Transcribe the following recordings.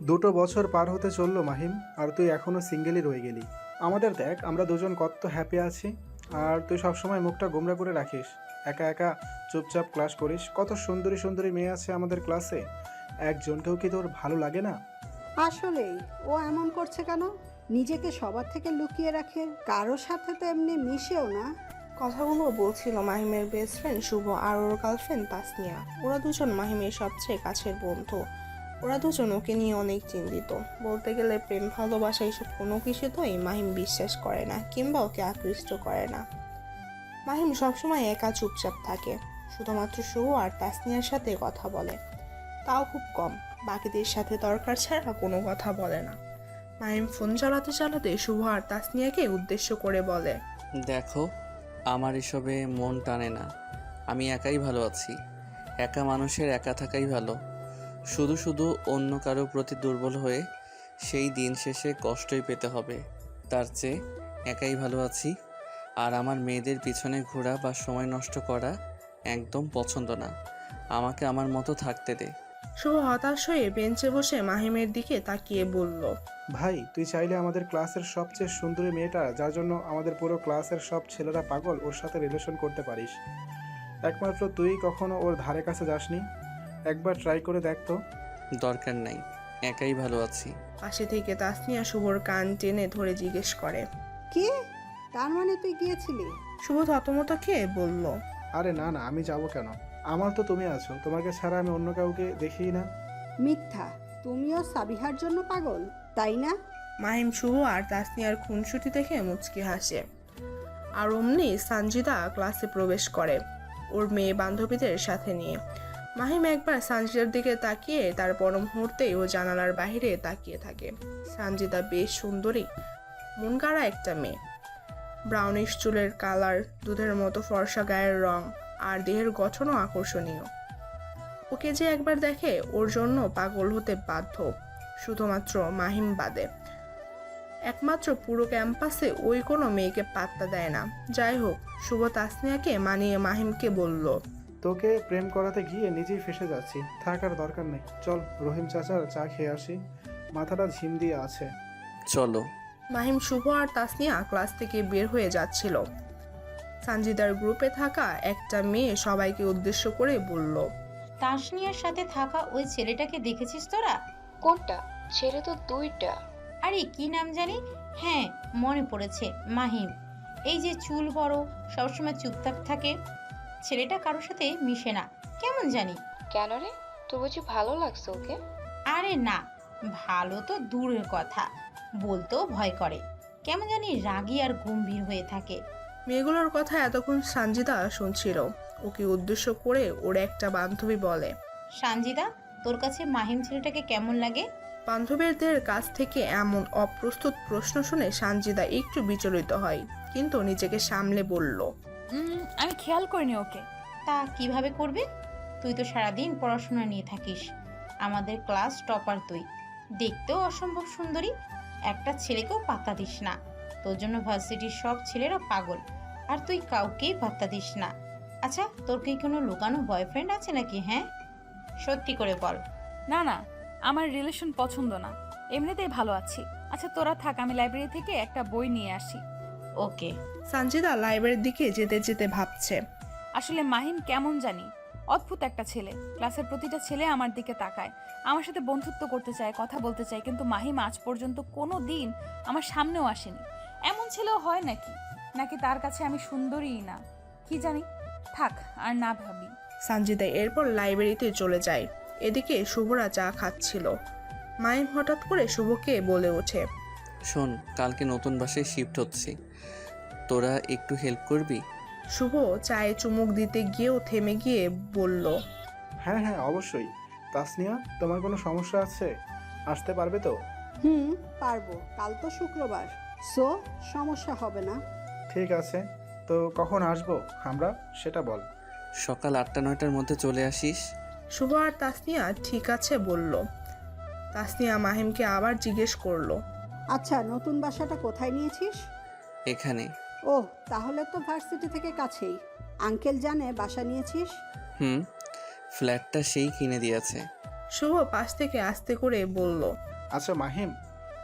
দুটো বছর পার হতে চললো মাহিম, আর তুই এখনো সিঙ্গেলই রয়ে গেলি। আমাদের দেখ, আমরা দুজন কত হ্যাপি আছি, আর তুই সবসময় মুখটা গোমরা করে রাখিস। একা একা চুপচাপ ক্লাস করিস। কত সুন্দরী সুন্দরী মেয়ে আছে আমাদের ক্লাসে, একজনকেও কি তোর ভালো লাগে না? আসলেই ও এমন করছে কেন? নিজেকে সবার থেকে লুকিয়ে রাখে, কারোর সাথে তো এমনি মিশেও না। কথাগুলো বলছিল মাহিমের বেস্ট ফ্রেন্ড শুভ আর ওর গার্লফ্রেন্ড তাসনিয়া। ওরা দুজন মাহিমের সবচেয়ে কাছের বন্ধু। ওরা দুজন ওকে নিয়ে অনেক চিন্তিত। বলতে গেলে প্রেম ভালোবাসা এসব কোনো কিছুতেই মাহিম বিশ্বাস করে না কিংবা ওকে আকৃষ্ট করে না। মাহিম সবসময় একা চুপচাপ থাকে, শুধুমাত্র শুভ আর তাসনিয়ার সাথে কথা বলে, তাও খুব কম। বাকিদের সাথে দরকার ছাড়া কোনো কথা বলে না। মাহিম ফোন চালাতে চালাতে শুভ আর তাসনিয়াকে উদ্দেশ্য করে বলে, দেখো, আমার এসবে মন টানে না। আমি একাই ভালো আছি। একা মানুষের একা থাকাই ভালো। শুধু শুধু অন্য কারো প্রতি দুর্বল হয়ে সেই দিন শেষে কষ্টই পেতে হবে। তার চেয়ে একাই ভালো আছি। আর আমার মেয়েদের পিছনে ঘোরা বা সময় নষ্ট করা একদম পছন্দ না। আমাকে আমার মতো থাকতে দে। শুভ হতাশ হয়ে বেঞ্চে বসে মাহিমের দিকে তাকিয়ে বলল, ভাই, তুই চাইলে আমাদের ক্লাসের সবচেয়ে সুন্দরী মেয়েটা, যার জন্য আমাদের পুরো ক্লাসের সব ছেলেরা পাগল, ওর সাথে রিলেশন করতে পারিস। একমাত্র তুই কখনো ওর ধারে কাছে যাসনি। একবার ট্রাই করে দেখ তো। দরকার নাই, একাই ভালো আছি। পাশে থেকে তাসনিয়া শুভর কান টেনে ধরে জিজ্ঞেস করে। কি? তার মানে তুই গিয়েছিলি? শুভ থতমত খেয়ে বলল, আরে না না, আমি যাব কেন? আমার তো তুমি আছো, তোমাকে ছাড়া আমি অন্য কাউকে দেখি না। মিথ্যা! তুমিও সাবিহার জন্য পাগল, তাই না? মাহিম শুভ আর তাসনিয়ার খুনসুটি দেখে মুচকি হাসে। আর অমনি সানজিদা ক্লাসে প্রবেশ করে ওর মেয়ে বান্ধবীদের সাথে নিয়ে। মাহিম একবার সানজিদার দিকে তাকিয়ে তার পর মুহূর্তেই ও জানালার বাইরে তাকিয়ে থাকে। সানজিদা বেশ সুন্দরী, মন গাড়া একটা মেয়ে। ব্রাউনিশ চুলের কালার, দুধের মতো ফর্সা গায়ের রং, আর দেহের গঠনও আকর্ষণীয়। ওকে যে একবার দেখে ওর জন্য পাগল হতে বাধ্য, শুধুমাত্র মাহিম বাদে। একমাত্র পুরো ক্যাম্পাসে ওই কোনো মেয়েকে পাত্তা দেয় না। যাই হোক, শুভ তাসনিয়াকে মানিয়ে মাহিমকে বলল, তোকে প্রেম করাতে গিয়ে নিজেই ফেসে যাচ্ছি, থাকার দরকার নেই। চল রহিম চাচার চা খেয়ে আসি, মাথাটা ঝিম দিয়ে আছে। চলো। মাহিম শুভ আর তাসনিয়া ক্লাস থেকে বের হয়ে যাচ্ছিল। সানজিদার গ্রুপে থাকা একটা মেয়ে সবাইকে উদ্দেশ্য করে বলল, তাসনিয়ার সাথে থাকা ওই ছেলেটাকে দেখেছিস তোরা? কোনটা? ছেলে তো দুইটা। আরে কি নাম জানি। হ্যাঁ, মনে পড়েছে, মাহিম। এই যে চুল বড়, সবসময় চুপচাপ থাকে। ছেলেটা কারোর সাথে মিশে না, কেমন জানি। কেন রে, তোর বুঝি ভালো লাগছে ওকে? আরে না, ভালো তো দূরের কথা, বলতেও ভয় করে। কেমন জানি রাগী আর গম্ভীর হয়ে থাকে। মেয়েগুলোর কথা এতক্ষণ সানজিদা শুনছিল। ওকে উদ্দেশ্য করে ওর একটা বান্ধবী বলে, সানজিদা, তোর কাছে মাহিম ছেলেটাকে কেমন লাগে? বান্ধবীদের কাছ থেকে এমন অপ্রস্তুত প্রশ্ন শুনে সানজিদা একটু বিচলিত হয়, কিন্তু নিজেকে সামলে বলল, আমি খেয়াল করিনি ওকে। তা কিভাবে করবে? তুই তো সারাদিন পড়াশোনা নিয়ে থাকিস। আমাদের ক্লাস টপার তুই, দেখতেও অসম্ভব সুন্দরী। একটা ছেলেকেও পাত্তা দিস না। তোর জন্য ভার্সিটির সব ছেলেরা পাগল, আর তুই কাউকেই পাত্তা দিস না। আচ্ছা, তোর কি কোনো লুকানো বয়ফ্রেন্ড আছে নাকি? হ্যাঁ, সত্যি করে বল। না না, আমার রিলেশন পছন্দ না, এমনিতেই ভালো আছি। আচ্ছা তোরা থাক, আমি লাইব্রেরি থেকে একটা বই নিয়ে আসি। ওকে। সানজিদা লাইব্রেরির দিকে যেতে যেতে ভাবছে, আসলে মাহিম কেমন জানি অদ্ভুত একটা ছেলে। ক্লাসের প্রতিটা ছেলে আমার দিকে তাকায়, আমার সাথে বন্ধুত্ব করতে চায়, কথা বলতে চায়, কিন্তু মাহিম আজ পর্যন্ত কোনো দিন আমার সামনেও আসেনি। এমন ছেলেও হয় নাকি? নাকি তার কাছে আমি সুন্দরীই না, কি জানি। থাক, আর না ভাবি। সানজিদা এরপর লাইব্রেরিতে চলে যায়। এদিকে শুভরা চা খাচ্ছিল। মাহিম হঠাৎ করে শুভকে বলে ওঠে, শোন, কালকে নতুন বাসায় শিফট হচ্ছি, তোরা একটু হেল্প করবি? শুভ চায়ে চুমুক দিতে গিয়েও থেমে গিয়ে বলল, হ্যাঁ হ্যাঁ, অবশ্যই। তাসনিয়া, তোমার কোনো সমস্যা আছে? আসতে পারবে তো? পারবো, কাল তো শুক্রবার, সো সমস্যা হবে না। ঠিক আছে, তো কখন আসবো আমরা সেটা বল। সকাল 8টা-9টার মধ্যে চলে আসিস। শুভ আর তাসনিয়া ঠিক আছে বলল। তাসনিয়া মাহিমকে আবার জিজ্ঞেস করলো, আচ্ছা, নতুন বাসাটা কোথায় নিয়েছিস? এখানে। ওহ, তাহলে তো ভার্সিটি থেকে কাছেই। আঙ্কেল জানে বাসা নিয়েছিস? হুম, ফ্ল্যাটটা সেই কিনে দিয়েছে। শুভ পাশ থেকে আস্তে করে বলল, আচ্ছা মাহিম,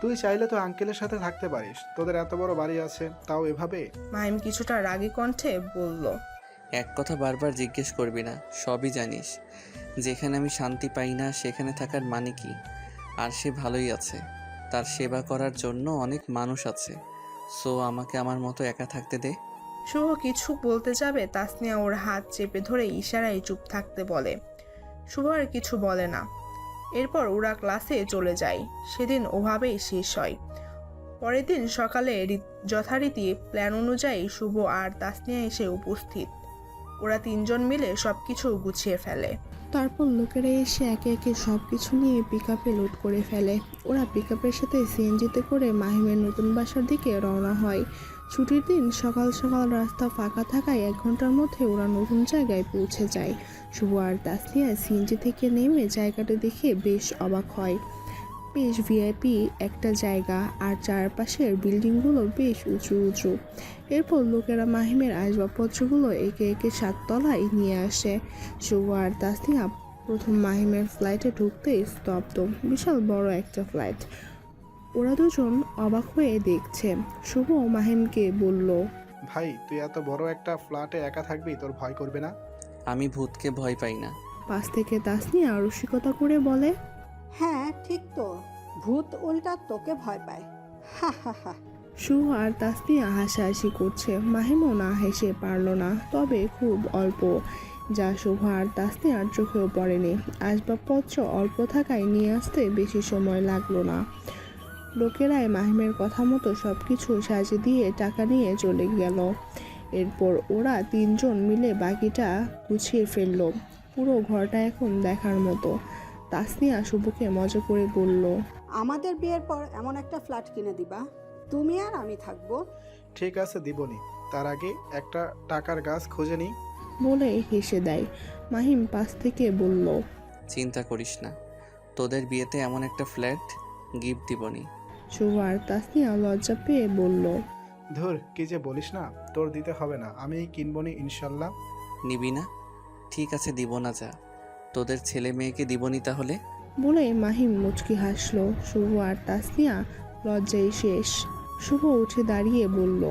তুই চাইলে তো আঙ্কেলের সাথে থাকতে পারিস, তোদের এত বড় বাড়ি আছে, তাও এভাবে। মাহিম কিছুটা রাগী কণ্ঠে বলল। এক কথা বারবার জিজ্ঞেস করবি না, সবই জানিস। যেখানে আমি শান্তি পাই না সেখানে থাকার মানে কি? আর সে ভালোই আছে, তার সেবা করার জন্য অনেক মানুষ আছে। সো আমাকে আমার মতো একা থাকতে দে। শুভ কিছু বলতে যাবে, তাসনিয়া ওর হাত চেপে ধরে ইশারায় চুপ থাকতে বলে। শুভ আর কিছু বলে না। এরপর ওরা ক্লাসে চলে যায়। সেদিন ওভাবেই শেষ হয়। পরের দিন সকালে যথারীতি প্ল্যান অনুযায়ী শুভ আর তাসনিয়া এসে উপস্থিত। ওরা তিনজন মিলে সবকিছু গুছিয়ে ফেলে। তারপর লোকেরা এসে একে একে সব কিছু নিয়ে পিক আপে লোড করে ফেলে। ওরা পিক আপের সাথে সিএনজিতে করে মাহিমের নতুন বাসার দিকে রওনা হয়। ছুটির দিন সকাল সকাল রাস্তা ফাঁকা থাকায় 1 ঘন্টার মধ্যে ওরা নতুন জায়গায় পৌঁছে যায়। শুভ আর তাসনিয়া সিএনজি থেকে নেমে জায়গাটা দেখে বেশ অবাক হয়। বেশ ভিআইপি একটা জায়গা, আর চারপাশের বিল্ডিংগুলো বেশ উঁচু উঁচু। এরপর লোকেরা মাহিমের আসবাবপত্রগুলো একে একে 7 তলায় নিয়ে আসে। শুভ আর তাসনিয়া প্রথম মাহিমের ফ্লাইটে ঢুকতেই স্তব্ধ। বিশাল বড় একটা ফ্লাইট। ওরা দুজন অবাক হয়ে দেখছে। শুভ মাহিমকে বলল, ভাই, তুই এত বড় একটা ফ্ল্যাটে একা থাকবি, তোর ভয় করবে না? আমি ভূতকে ভয় পাই না। পাশ থেকে তাসনিয়া রসিকতা করে বলে, হ্যাঁ ঠিক তো, ভূত উল্টা তোকে ভয় পায়। হা হা হা। শুভ আর তাসনিয়া হাসাহাসি করছে। মাহিমও না হেসে পারল না, তবে খুব অল্প, যা শুভ আর তাসনিয়ার চোখেও পড়েনি। আসবাবপত্র অল্প থাকায় নিয়ে আসতে বেশি সময় লাগলো না। লোকেরাই মাহিমের কথা মতো সব কিছু সাজিয়ে দিয়ে টাকা নিয়ে চলে গেল। এরপর ওরা তিনজন মিলে বাকিটা গুছিয়ে ফেলল। পুরো ঘরটা এখন দেখার মতো। তাসনিয়া শুভকে মজা করে বলল, আমাদের বিয়ের পর এমন একটা ফ্ল্যাট কিনে দিবা, তুমি আর আমি থাকবো। ঠিক আছে, দিবনি। তার আগে একটা টাকার গাছ খুঁজে নিই। বলে হেসে দেয়। মাহিম পাশ থেকে বলল, চিন্তা করিস না, তোদের বিয়েতে এমন একটা ফ্ল্যাট গিফট দিবনি। শুভ আর তাসনিয়া লজ্জা পেয়ে বলল, ধুর, কি যে বলিস না, তোর দিতে হবে না, আমি কিনবনি ইনশাল্লাহ। নিবি না? ঠিক আছে, দিব না যা। তোদের ছেলে মেয়েকে দিবনি তাহলে। বলে মাহিম মুচকি হাসলো। শুভ আর তাসনিয়া লজ্জায় শেষ। শুভ উঠে দাঁড়িয়ে বলল,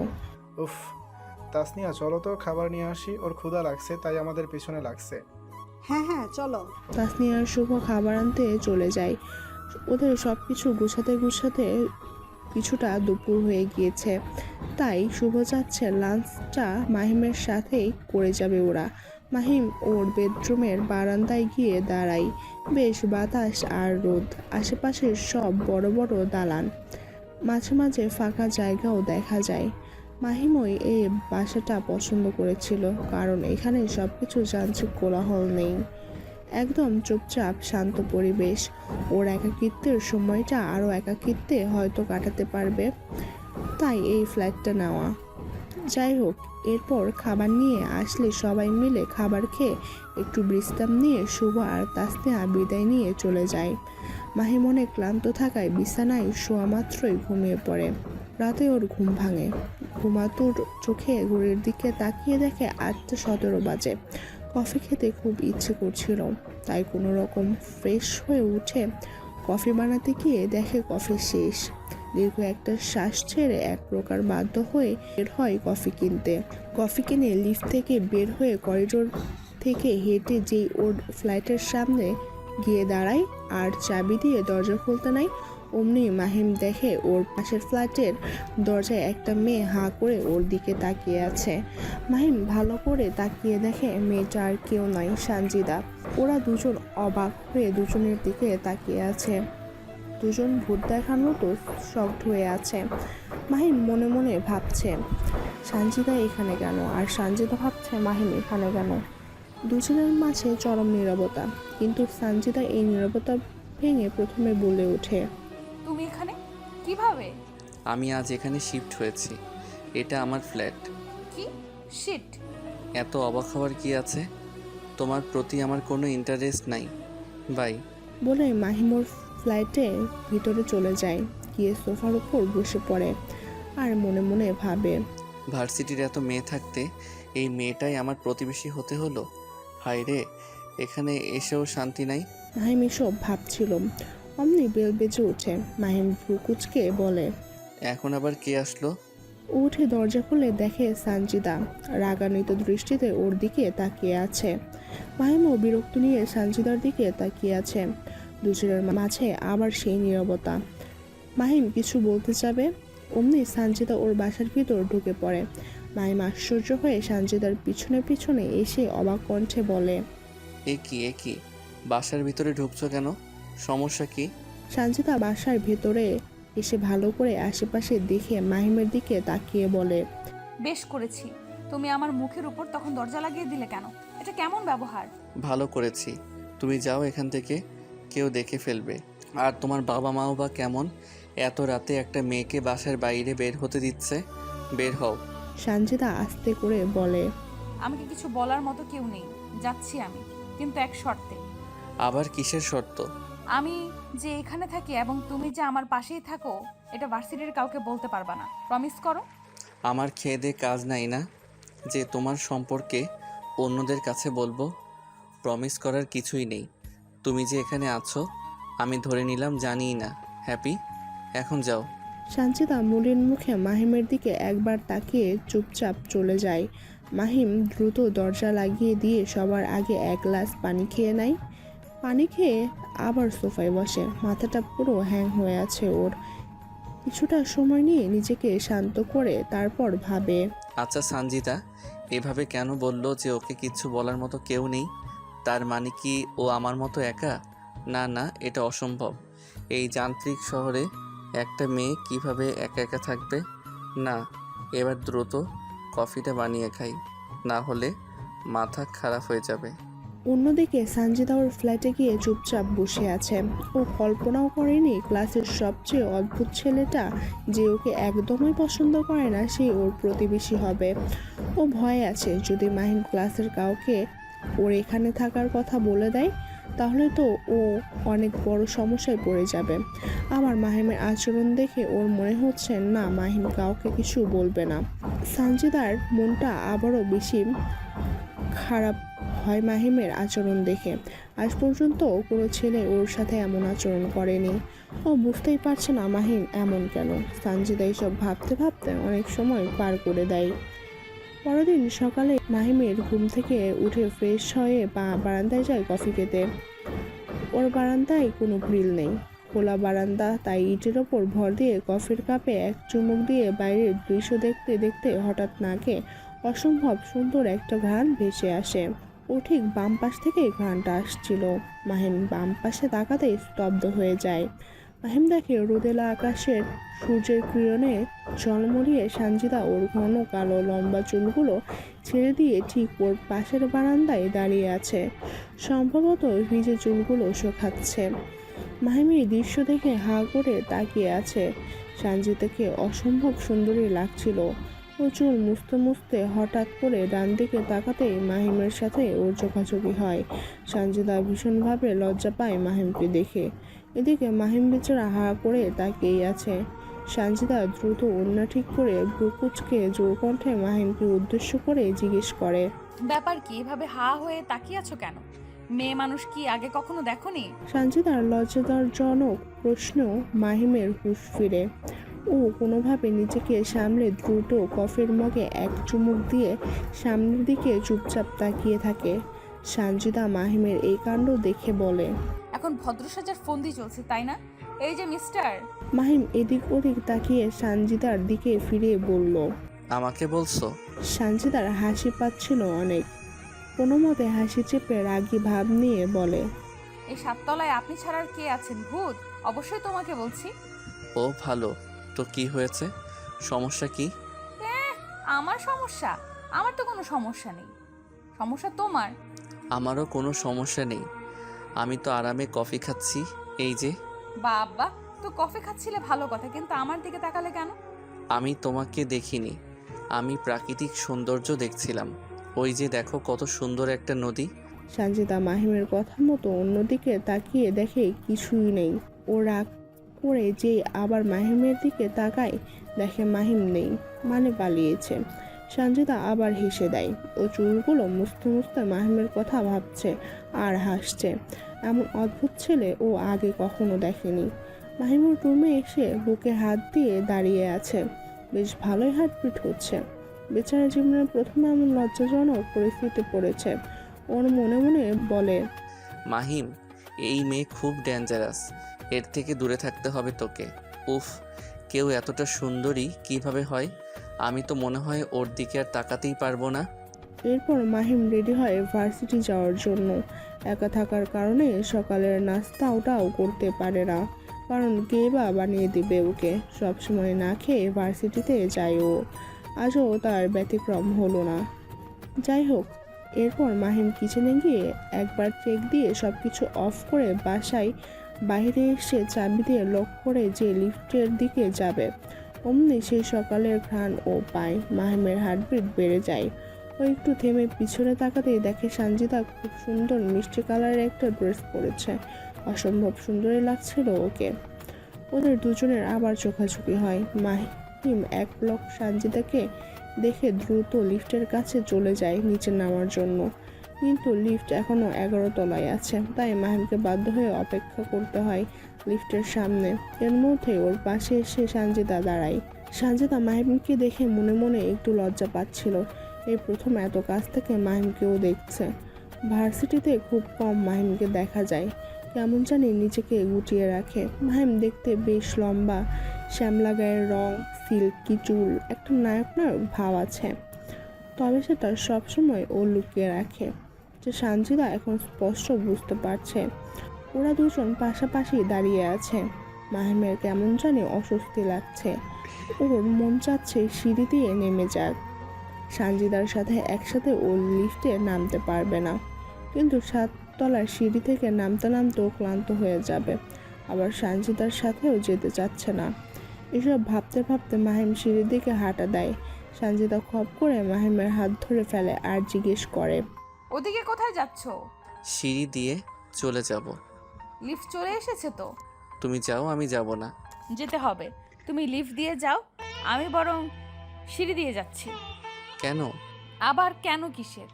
উফ, তাসনিয়া চলো তো খাবার নিয়ে আসি, ওর ক্ষুধা লাগছে, তাই আমাদের পেছনে লাগছে। হ্যাঁ হ্যাঁ চলো। তাসনিয়া আর শুভ খাবার আনতে চলে যায়। ওদের সব কিছু গুছাতে গুছাতে কিছুটা দুপুর হয়ে গিয়েছে। তাই শুভ যাচ্ছে লাঞ্চটা মাহিমের সাথেই করে যাবে ওরা। মাহিম ওর বেডরুমের বারান্দায় গিয়ে দাঁড়ায়। বেশ বাতাস আর রোদ, আশেপাশের সব বড় বড় দালান, মাঝে মাঝে ফাঁকা জায়গাও দেখা যায়। মাহিমই এই বাসাটা পছন্দ করেছিল, কারণ এখানে সব কিছু যান্ত্রিক কোলাহল নেই। একদম চুপচাপ শান্ত পরিবেশ। ওর একাকিত্বের সময়টা আরও একাকিত্বে হয়তো কাটাতে পারবে, তাই এই ফ্ল্যাটটা নেওয়া। যাই হোক, এরপর খাবার নিয়ে আসলে সবাই মিলে খাবার খেয়ে একটু বিশ্রাম নিয়ে শুভ আর তাসনিয়া বিদায় নিয়ে চলে যায়। মাহিম অনেক ক্লান্ত থাকায় বিছানায় শোয়া মাত্রই ঘুমিয়ে পড়ে। রাতে ওর ঘুম ভাঙে। ঘুমাতুর চোখে ঘড়ির দিকে তাকিয়ে দেখে 8:17 বাজে। কফি খেতে খুব ইচ্ছে করছিল, তাই কোনো রকম ফ্রেশ হয়ে উঠে কফি বানাতে গিয়ে দেখে কফি শেষ। দীর্ঘ একটা শ্বাস ছেড়ে এক প্রকার বাধ্য হয়ে বের হয় কফি কিনতে। কফি কিনে লিফট থেকে বের হয়ে করিডোর থেকে হেঁটে যেই ওর ফ্ল্যাটের সামনে গিয়ে দাঁড়ায় আর চাবি দিয়ে দরজা খুলতে নাই, অমনি মাহিম দেখে ওর পাশের ফ্ল্যাটের দরজায় একটা মেয়ে হাঁ করে ওর দিকে তাকিয়ে আছে। মাহিম ভালো করে তাকিয়ে দেখে মেয়েটা আর কেউ নয়, সানজিদা। ওরা দুজন অবাক হয়ে দুজনের দিকে তাকিয়ে আছে। দুজন ভূত দেখার মতো শকড হয়ে আছে। মাহিম মনে মনে ভাবছে, সানজিদা এখানে কেন, আর সানজিদা ভাবছে মাহিম এখানে কেন। দুজনের মাঝে চরম নীরবতা, কিন্তু সানজিদা এই নীরবতা ভেঙে প্রথমে বলে ওঠে, তুমি এখানে কিভাবে? আমি আজ এখানে শিফট হয়েছি, এটা আমার ফ্ল্যাট। কি শিট! এত অবাক হওয়ার কি আছে? তোমার প্রতি আমার কোনো ইন্টারেস্ট নাই, বাই। বলে মাহিম ওর ফ্লাইটের ভিতরে চলে যায়। গিয়ে সোফার উপর বসে পড়ে আর মনে মনে ভাবে, ভার্সিটির এত মেয়ে থাকতে এই মেয়েটাই আমার প্রতিবেশী হতে হলো। হায় রে, এখানে এসেও শান্তি নাই। মাহিম এসব ভাবছিল। অমনি বেল বেজে ওঠে। মাহিম ভ্রু কুচকে বলে, এখন আবার কে আসলো? ও উঠে দরজা খুলে দেখে সানজিদা রাগান্বিত দৃষ্টিতে ওর দিকে তাকিয়ে আছে। মাহিমও বিরক্ত নিয়ে সানজিদার দিকে তাকিয়ে আছে। দুজনের মাঝে আবার সেই নীরবতা। মাহিম কিছু বলতে যাবে, অমনি সানজিদা ওর বাসার ভিতর ঢুকে পড়ে। মাহিম আশ্চর্য হয়ে সানজিদার পিছনে পিছনে এসে অবাক কণ্ঠে বলে, এ কি বাসার ভিতরে ঢুকছো কেন? সমস্যা কি? সানজিদা বাসার ভেতরে এসে ভালো করে আশেপাশে দেখে মাহিমের দিকে তাকিয়ে বলে, বেশ করেছি। তুমি আমার মুখের উপর তখন দরজা লাগিয়ে দিলে কেন? এটা কেমন ব্যবহার? ভালো করেছি। তুমি যাও এখান থেকে, কেউ দেখে ফেলবে। আর তোমার বাবা মাও বা কেমন এত রাতে একটা মেয়েকে বাসার বাইরে বের হতে দিচ্ছে? বের হও। সানজিদা আস্তে করে বলে, আমাকে কিছু বলার মতো কেউ নেই, যাচ্ছি আমি, কিন্তু এক শর্তে। আবার কিসের শর্ত? আমি যে এখানে থাকি এবং তুমি যে আমার পাশেই থাকো, এটা ভার্সিটির কাউকে বলতে পারবা না। প্রমিস করো। আমার খেয়ে দে কাজ নাই না যে তোমার সম্পর্কে অন্যদের কাছে বলবো? প্রমিস করার কিছুই নেই। তুমি যে এখানে আছো আমি ধরে নিলাম জানিই না। হ্যাপি? এখন যাও। সানজিদা মলিন মুখে মাহিমের দিকে একবার তাকিয়ে চুপচাপ চলে যায়। মাহিম দ্রুত দরজা লাগিয়ে দিয়ে সবার আগে এক গ্লাস পানি খেয়ে নেয়। পানি খেয়ে আবার সোফায় বসে। মাথাটা পুরো হ্যাং হয়ে আছে ওর। কিছুটা সময় নিয়ে নিজেকে শান্ত করে তারপর ভাবে, আচ্ছা সানজিদা এভাবে কেন বললো যে ওকে কিচ্ছু বলার মতো কেউ নেই? তার মানে কি ও আমার মতো একা? না না, এটা অসম্ভব। এই যান্ত্রিক শহরে একটা মেয়ে কিভাবে একা একা থাকবে? না, এবার দ্রুত কফিটা বানিয়ে খাই, না হলে মাথা খারাপ হয়ে যাবে। অন্যদিকে সানজিদা ওর ফ্ল্যাটে গিয়ে চুপচাপ বসে আছে। ও কল্পনাও করেনি ক্লাসের সবচেয়ে অদ্ভুত ছেলেটা, যে ওকে একদমই পছন্দ করে না, সে ওর প্রতিবেশী হবে। ও ভয়ে আছে যদি মাহিম ক্লাসের কাউকে ওর এখানে থাকার কথা বলে দেয়, তাহলে তো ও অনেক বড় সমস্যায় পড়ে যাবে। আবার মাহিমের আচরণ দেখে ওর মনে হচ্ছে না, মাহিম কাউকে কিছু বলবে না। সানজিদার মনটা আবারও বেশি খারাপ হয় মাহিমের আচরণ দেখে। আজ পর্যন্ত কোনো ছেলে ওর সাথে এমন আচরণ করেনি। ও বুঝতেই পারছে না মাহিম এমন কেন। সানজিদা এইসব ভাবতে ভাবতে অনেক সময় পার করে দেয়। পরের দিন সকালে মাহিমের ঘুম থেকে উঠে ফ্রেশ হয়ে বারান্দায় যায় কফি খেতে। ওর বারান্দায় কোনো গ্রিল নেই, খোলা বারান্দা, তাই ইটের ওপর ভর দিয়ে কফির কাপে এক চুমুক দিয়ে বাইরের দৃশ্য দেখতে দেখতে হঠাৎ নাকে অসম্ভব সুন্দর একটা ঘ্রাণ ভেসে আসে। ও ঠিক বাম পাশ থেকে ঘ্রাণটা আসছিল। মাহিম বাম পাশে তাকাতেই স্তব্ধ হয়ে যায়। মাহিম দেখে রোদেলা আকাশের সূর্যের কিরণে ঝলমলিয়ে সানজিদা ওর ঘন কালো লম্বা চুলগুলো ছেড়ে দিয়ে ঠিক ওর পাশের বারান্দায় দাঁড়িয়ে আছে। সম্ভবত ভিজে চুলগুলো শোকাচ্ছে। মাহিম এই দৃশ্য দেখে হা করে তাকিয়ে আছে। সানজিদাকে অসম্ভব সুন্দরী লাগছিল। ও চুল মুছতে মুছতে হঠাৎ করে ডান দিকে তাকাতেই মাহিমের সাথে ওর চোখাচোখি হয়। সানজিদা ভীষণভাবে লজ্জা পায় মাহিমকে দেখে। এদিকে মাহিম বেচারা হা করে তাকিয়েই আছে। সানজিদা দ্রুত ওড়না ঠিক করে ভ্রু কুঁচকে জোর কণ্ঠে মাহিমকে উদ্দেশ্য করে জিজ্ঞেস করে, ব্যাপার কি? এভাবে হা হয়ে তাকিয়ে আছো কেন? মেয়ে মানুষ কি আগে কখনো দেখোনি? সানজিদার লজ্জাজনক প্রশ্ন মাহিমের হুঁশ ফিরে। ও কোনোভাবে নিজেকে সামলে দ্রুত কফির মগে এক চুমুক দিয়ে সামনের দিকে চুপচাপ তাকিয়ে থাকে। সানজিদা মাহিমের এই কাণ্ড দেখে বলে, এখন ভদ্রসাজার ফন্দি চলছে তাই না? এই যে মিস্টার। মাহিম এদিক ওদিক তাকিয়ে সানজিদার দিকে ফিরে বলল, আমাকে বলছো? সানজিদার হাসি পাচ্ছিল অনেক। কোনো মতে হাসি চেপে রাগী ভাব নিয়ে বলে, এই সাততলায় আপনি ছাড়ার কে আছেন? ভূত? অবশ্যই তোমাকে বলছি। ও ভালো, তো কি হয়েছে? সমস্যা কি? আমার সমস্যা? আমার তো কোনো সমস্যা নেই, সমস্যা তোমার। আমারও কোনো সমস্যা নেই, আমি তো আরামে কফি খাচ্ছি। এই যে। বাবা, তো কফি খাচ্ছিলে ভালো কথা, কিন্তু আমার দিকে তাকালে কেন? আমি তোমাকে দেখিনি, আমি প্রাকৃতিক সৌন্দর্য দেখছিলাম। ওই যে দেখো কত সুন্দর একটা নদী। সানজিদা মাহিমের কথা মতো অন্যদিকে তাকিয়ে দেখে কিছুই নেই। ও রাগ করে যে আবার মাহিমের দিকে তাকায়, দেখে মাহিম নেই, মানে পালিয়েছে। সানজিদা আবার হেসে দেয়। ও চুলগুলো মুছতে মুছতে মাহিমের কথা ভাবছে আর হাসছে। এমন অদ্ভুত ছেলে ও আগে কখনো দেখেনি। মাহিমুর রুমে এসে বুকে হাত দিয়ে দাঁড়িয়ে আছে। বেশ ভালোই হার্টবিট হচ্ছে। বেচারা জীবনের প্রথম এমন লজ্জাজনক পরিস্থিতিতে পড়েছে। ওর মনে মনে বলে, মাহিম, এই মেয়ে খুব ডেঞ্জারাস, এর থেকে দূরে থাকতে হবে তোকে। উফ, কেউ এতটা সুন্দরী কিভাবে হয়? আমি তো মনে হয় ওর দিকে আর তাকাতেই পারবো না। এরপর মাহিম রেডি হয় ভার্সিটি যাওয়ার জন্য। একা থাকার কারণে সকালের নাস্তাটাও করতে পারে না, কারণ কে বা বানিয়ে দিবে ওকে। সবসময় না খেয়ে ভার্সিটিতে যায় ও। আজও তার ব্যতিক্রম হলো না। যাই হোক, এরপর মাহিম কিচেনে গিয়ে একবার চেক দিয়ে সব কিছু অফ করে বাসায় বাইরে এসে চাবি দিয়ে লক করে যে লিফটের দিকে যাবে, অমনি সেই সকালের ঘ্রাণ ও পায়। মাহিমের হার্টবিট বেড়ে যায়। ও একটু থেমে পিছনে তাকাতেই দেখে সঞ্জিতা খুব সুন্দর মিষ্টি কালারের একটা ড্রেস পরেছে। অসম্ভব সুন্দরই লাগছিল ওকে। ওদের দুজনের আবার চোখাচোখি হয়। মাহিম এক ব্লক সঞ্জিতাকে দেখে দ্রুত লিফটের কাছে চলে যায় নিচে নামার জন্য, কিন্তু লিফট এখনো 11 তলায় আছে। তাই মাহিমকে বাধ্য হয়ে অপেক্ষা করতে হয় লিফটের সামনে। এর মধ্যে ওর পাশে এসে সঞ্জিতা দাঁড়ায়। সঞ্জিতা মাহিমকে দেখে মনে মনে একটু লজ্জা পাচ্ছিল। এই প্রথম এত কাছ থেকে মাহিমকেও দেখছে। ভার্সিটিতে খুব কম মাহিমকে দেখা যায়। কেমন জানি নিজেকে গুটিয়ে রাখে। মাহিম দেখতে বেশ লম্বা, শ্যামলা গায়ের রং, সিল্কি চুল, একটা নায়ক নায়ক ভাব আছে। তবে সেটা সবসময় ও লুকিয়ে রাখে, যে সঞ্জিতা এখন স্পষ্ট বুঝতে পারছে। ওরা দুজন পাশাপাশি দাঁড়িয়ে আছে। মাহিমের কেমন জানি অস্বস্তি লাগছে। ওর মন চাচ্ছে সিঁড়ি দিয়ে নেমে যাক। সঞ্জিতার সাথে একসাথে ও লিফটে নামতে পারবে না, কিন্তু 7 তলার সিঁড়ি থেকে নামতে নামতেও ক্লান্ত হয়ে যাবে। আবার সঞ্জিতার সাথেও যেতে চাচ্ছে না। এসব ভাবতে ভাবতে মাহিম সিঁড়ির দিকে হাঁটা দেয়। সঞ্জিতা খপ করে মাহিমের হাত ধরে ফেলে আর জিজ্ঞেস করে, ওদিকে কোথায় যাচ্ছ? সিঁড়ি দিয়ে চলে যাব। লিফট চলে এসেছে তো। তুমি যাও, আমি যাব না। যেতে হবে। তুমি লিফট দিয়ে যাও, আমি বরং সিঁড়ি দিয়ে যাচ্ছি। কেন? আবার কেন কিসের?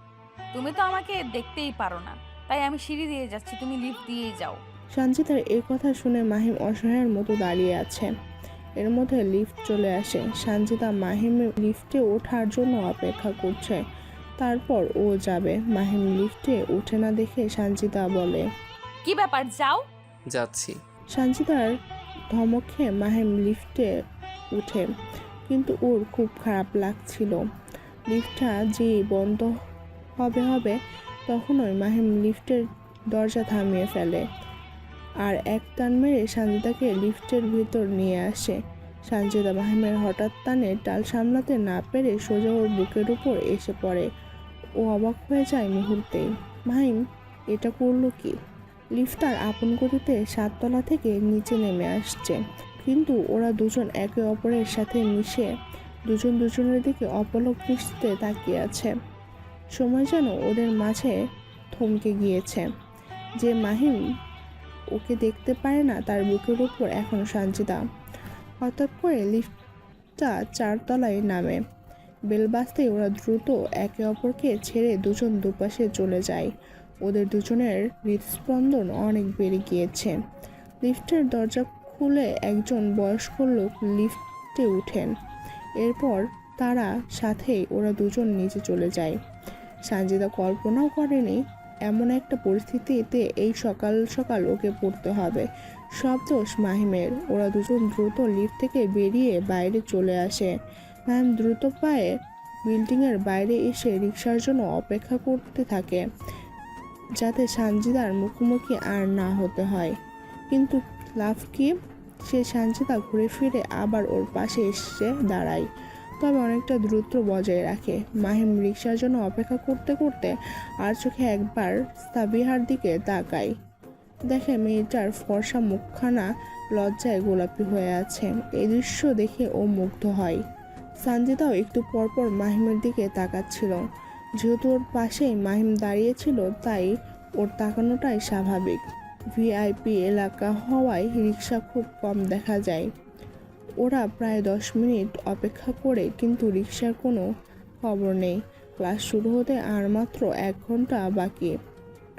তুমি তো আমাকে দেখতেই পারো না, তাই আমি সিঁড়ি দিয়ে যাচ্ছি, তুমি লিফট দিয়েই যাও। সঞ্জিতার এই কথা শুনে মাহিম অসহায়ের মতো দাঁড়িয়ে আছে। এর মধ্যে লিফট চলে আসে। সঞ্জিতা মাহিম লিফটে ওঠার জন্য অপেক্ষা করছে, তারপর ও যাবে। মাহিম লিফটে উঠে না দেখে সঞ্জিতা বলে, কি ব্যাপার, যাও। যাচ্ছি। সঞ্জিতার ধমক খেয়ে মাহিম লিফটে উঠে, কিন্তু ওর খুব খারাপ লাগছিল। লিফটটা যে বন্ধ হবে তখনই মাহিম লিফটের দরজা থামিয়ে ফেলে আর এক টান মেরে সঞ্জিতাকে লিফটের ভিতর নিয়ে আসে। সঞ্জিতা মাহিমের হঠাৎ টানে টাল সামলাতে না পেরে সোজা ওর বুকের উপর এসে পড়ে। ও অবাক হয়ে যায় মুহূর্তেই। মাহিম এটা করলো কি? লিফটার আপন গতিতে 7 তলা থেকে নিচে নেমে আসছে, কিন্তু ওরা দুজন একে অপরের সাথে মিশে দুজন দুজনের দিকে অপলক দৃষ্টিতে তাকিয়ে আছে। সময় যেন ওদের মাঝে থমকে গিয়েছে। যে মাহিম ওকে দেখতে পারে না, তার বুকের উপর এখন সঞ্জিতা। হঠাৎ করে লিফটটা 4 তলায় নামে। বেল বাজতেই ওরা দ্রুত একে অপরকে ছেড়ে দুজন দুপাশে চলে যায়। ওদের দুজনের হৃদস্পন্দন অনেক বেড়ে গিয়েছে। লিফটের দরজা খুলে একজন বয়স্ক লোক লিফটে উঠেন। এরপর তারা সাথেই ওরা দুজন নিচে চলে যায়। সঞ্জিতা কল্পনাও করেনি এমন একটা পরিস্থিতিতে এই সকাল সকাল ওকে পড়তে হবে। সব দোষ মাহিমের। ওরা দুজন দ্রুত লিফট থেকে বেরিয়ে বাইরে চলে আসে। মাহিম দ্রুত পায়ে বিল্ডিংয়ের বাইরে এসে রিক্সার জন্য অপেক্ষা করতে থাকে, যাতে সঞ্জিতার মুখোমুখি আর না হতে হয়। কিন্তু লাভ কি, সে সঞ্জিতা ঘুরে ফিরে আবার ওর পাশে এসে দাঁড়ায়, তবে অনেকটা দ্রুত বজায় রাখে। মাহিম রিক্সার জন্য অপেক্ষা করতে করতে আর চোখে একবার সাবিহার দিকে তাকায়। দেখে মেয়েটার ফর্সা মুখখানা লজ্জায় গোলাপি হয়ে আছে। এই দৃশ্য দেখে ও মুগ্ধ হয়। সঞ্জিতাও একটু পরপর মাহিমের দিকে তাকাচ্ছিল। যেহেতু ওর পাশেই মাহিম দাঁড়িয়েছিল, তাই ওর তাকানোটাই স্বাভাবিক। ভিআইপি এলাকা হওয়ায় রিক্সা খুব কম দেখা যায়। ওরা প্রায় 10 মিনিট অপেক্ষা করে, কিন্তু রিক্সার কোনো খবর নেই। ক্লাস শুরু হতে আর মাত্র 1 ঘন্টা বাকি।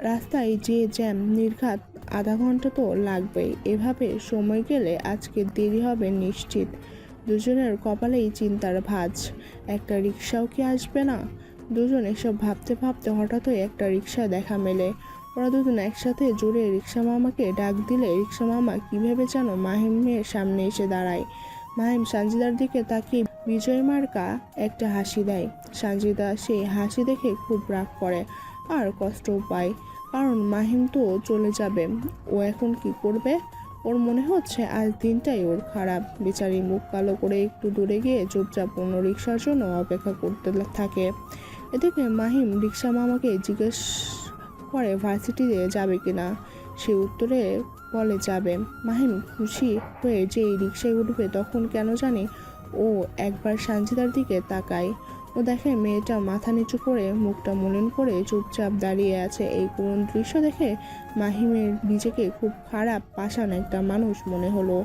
রাস্তায় যে জ্যাম নির্ঘাত আধা ঘন্টা তো লাগবেই। এভাবে সময় গেলে আজকে দেরি হবে নিশ্চিত। দুজনের কপালেই চিন্তার ভাঁজ। একটা রিক্সাও কি আসবে না? দুজন এসব ভাবতে ভাবতে হঠাৎই একটা রিক্সা দেখা মেলে। ওরা দুজন একসাথে জোরে রিক্সা মামাকে ডাক দিলে রিক্সা মামা কীভাবে যেন মাহিমের সামনে এসে দাঁড়ায়। মাহিম সানজিদার দিকে তাকিয়ে বিজয় মার্কা একটা হাসি দেয়। সানজিদা সেই হাসি দেখে খুব রাগ করে আর কষ্টও পায়, কারণ মাহিম তো চলে যাবে। ও এখন কি করবে? ওর মনে হচ্ছে আজ দিনটাই ওর খারাপ। বেচারি মুখ কালো করে একটু দূরে গিয়ে চুপচাপ অন্য রিক্সার জন্য অপেক্ষা করতে থাকে। এদিকে মাহিম রিক্সা মামাকে জিজ্ঞেস করে ভার্সিটিতে যাবে কিনা। সে উত্তরে বলে যাবে। মাহিম খুশি হয়ে যেই রিক্সায় উঠবে তখন কেন জানি ও একবার সানজিদার দিকে তাকায়। ও দেখে মেয়েটা মাথা নিচু করে মুখটা মলিন করে চুপচাপ দাঁড়িয়ে আছে। এই করুণ দৃশ্য দেখে মাহিমের নিজেকে খুব খারাপ পাষাণ একটা মানুষ মনে হলো।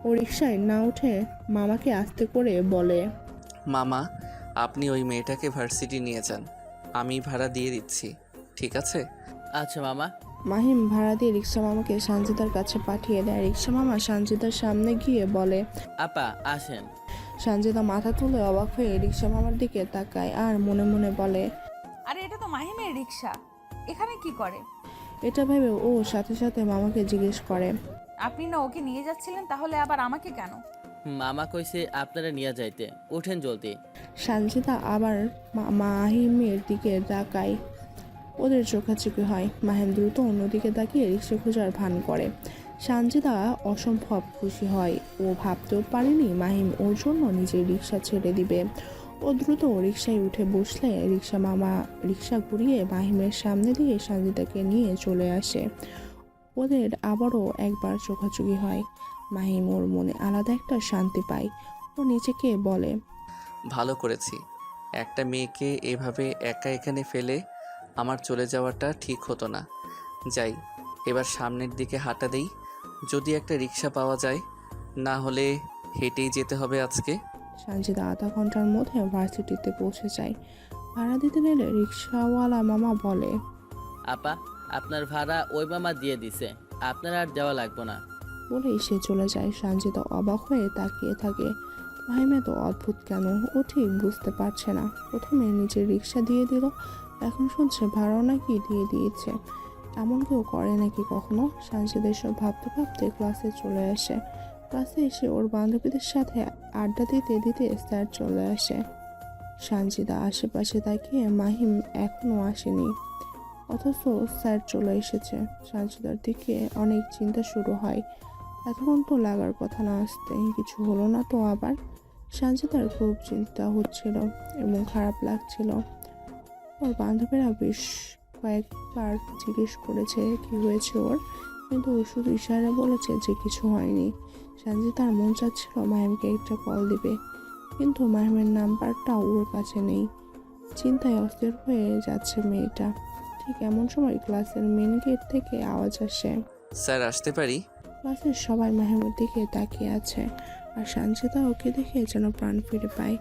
ও রিক্সায় না উঠে মামাকে আস্তে করে বলে, মামা, আপনি ওই মেয়েটাকে ভার্সিটি নিয়ে যান, আমি ভাড়া দিয়ে দিচ্ছি, ঠিক আছে? আচ্ছা মামা। মাহিম ভাড়া দিয়ে রিক্সা মামাকে সানজিদার কাছে পাঠিয়ে দেয়। রিক্সা মামা সানজিদার সামনে গিয়ে বলে, আপা আসেন। সানজিদা মাথা তুলে অবাক হয়ে রিক্সা মামার দিকে তাকায় আর মনে মনে বলে, আরে এটা তো মাহিমের রিক্সা, এখানে কি করে? এটা ভেবে ও সাথে সাথে মামাকে জিজ্ঞেস করে, আপনি না ওকে নিয়ে যাচ্ছিলেন, তাহলে আবার আমাকে কেন? মামা কইছে আপনারা নিয়ে যাইতে, উঠেন জলদি। সানজিদা আবার মাহিমের দিকে তাকায়। ওদের চোখাচোখি হয়। মাহিম দ্রুত অন্যদিকে তাকিয়ে রিক্সা খোঁজার ভান করে। সানজিদা অসম্ভব খুশি হয়। ও ভাবতেও পারেনি মাহিম ওর জন্য নিজের রিক্সা ছেড়ে দিবে। ও দ্রুত রিক্সায় উঠে বসলে রিক্সা মামা রিক্সা ঘুরিয়ে মাহিমের সামনে দিয়ে সানজিদাকে নিয়ে চলে আসে। ওদের আবারও একবার চোখাচোখি হয়। মাহিম ওর মনে আলাদা একটা শান্তি পায়। ও নিজেকে বলে, ভালো করেছি। একটা মেয়েকে এভাবে একা এখানে ফেলে আমার চলে যাওয়াটা ঠিক হতো না। যাই, এবার সামনের দিকে হাঁটা দেই, যদি একটা রিক্সা পাওয়া যায়, না হলে হেঁটেই যেতে হবে আজকে। সানজিদা আধা ঘন্টার মধ্যে ভার্সিটিতে পৌঁছে যায়। ভাড়া দিতে গেলে রিক্সাওয়ালা মামা বলে, আপা আপনার ভাড়া ওই মামা দিয়ে দিছে, আপনার আর দেওয়া লাগবে না। বলেই সে চলে যায়। সানজিদা অবাক হয়ে তাকিয়ে থাকে। মাহিমে তো অদ্ভুত কেন, ও ঠিক বুঝতে পারছে না। প্রথমে নিজের রিক্সা দিয়ে দিল, এখন শুনছে ভাড়াও নাকি দিয়ে দিয়েছে। এমন কেউ করে নাকি কখনো? সানজিদা সব ভাবতে ভাবতে ক্লাসে চলে আসে। ক্লাসে এসে ওর বান্ধবীদের সাথে আড্ডা দিতে দিতে স্যার চলে আসে। সানজিদা আশেপাশে তাকিয়ে মাহিম এখনও আসেনি, অথচ স্যার চলে এসেছে। সানজিদার দিকে অনেক চিন্তা শুরু হয়। এতক্ষণ তো লাগার কথা না আসতে, কিছু হলো না তো আবার? সানজিদার খুব চিন্তা হচ্ছিল এবং খারাপ লাগছিল। ওর বান্ধবীরা বেশ কয়েকবার জিজ্ঞেস করেছে কি হয়েছে ওর, কিন্তু ও শুধু ইশারা বলেছে যে কিছু হয়নি। সানজিদার মন চাচ্ছিল মাহিমকে একটা কল দিবে, কিন্তু মাহিমের নাম্বারটা ওর কাছে নেই। চিন্তায় অস্থির হয়ে যাচ্ছে মেয়েটা। ঠিক এমন সময় ক্লাসের মেন গেট থেকে আওয়াজ আসে, স্যার আসতে পারি? ক্লাসের সবাই মাহিমের দিকে তাকিয়ে আছে, আর সানজিদা ওকে দেখে যেন প্রাণ ফিরে পায়।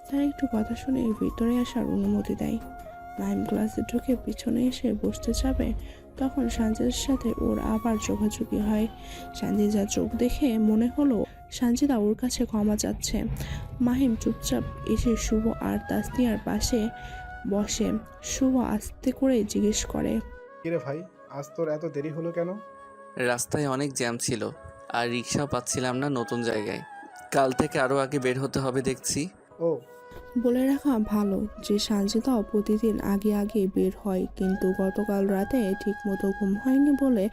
স্যার একটু কথা শুনে ভিতরে আসার অনুমতি দেয়। মাহিম ক্লাসে ঢুকে পিছনে এসে বসতে যাবে, তখন সানজিদার সাথে ওর আবার চোখাচোখি হয়। সানজিদার চোখ দেখে মনে হলো সানজিদা ওর কাছে ক্ষমা চাচ্ছে। মাহিম চুপচাপ এসে শুভ আর তাসনিয়ার পাশে বসে। শুভ আস্তে করে জিজ্ঞেস করে, কিরে ভাই, আজ তোর এত দেরি হলো কেন? রাস্তায় অনেক জ্যাম ছিল আর রিক্সাও পাচ্ছিলাম না নতুন জায়গায়। কাল থেকে আরও আগে বের হতে হবে দেখছি। ও, বলে রাখা ভালো যে সানজিদাও প্রতিদিন আগে আগে বের হয়, কিন্তু গতকাল রাতে ঠিকমতো ঘুম হয়নি বলে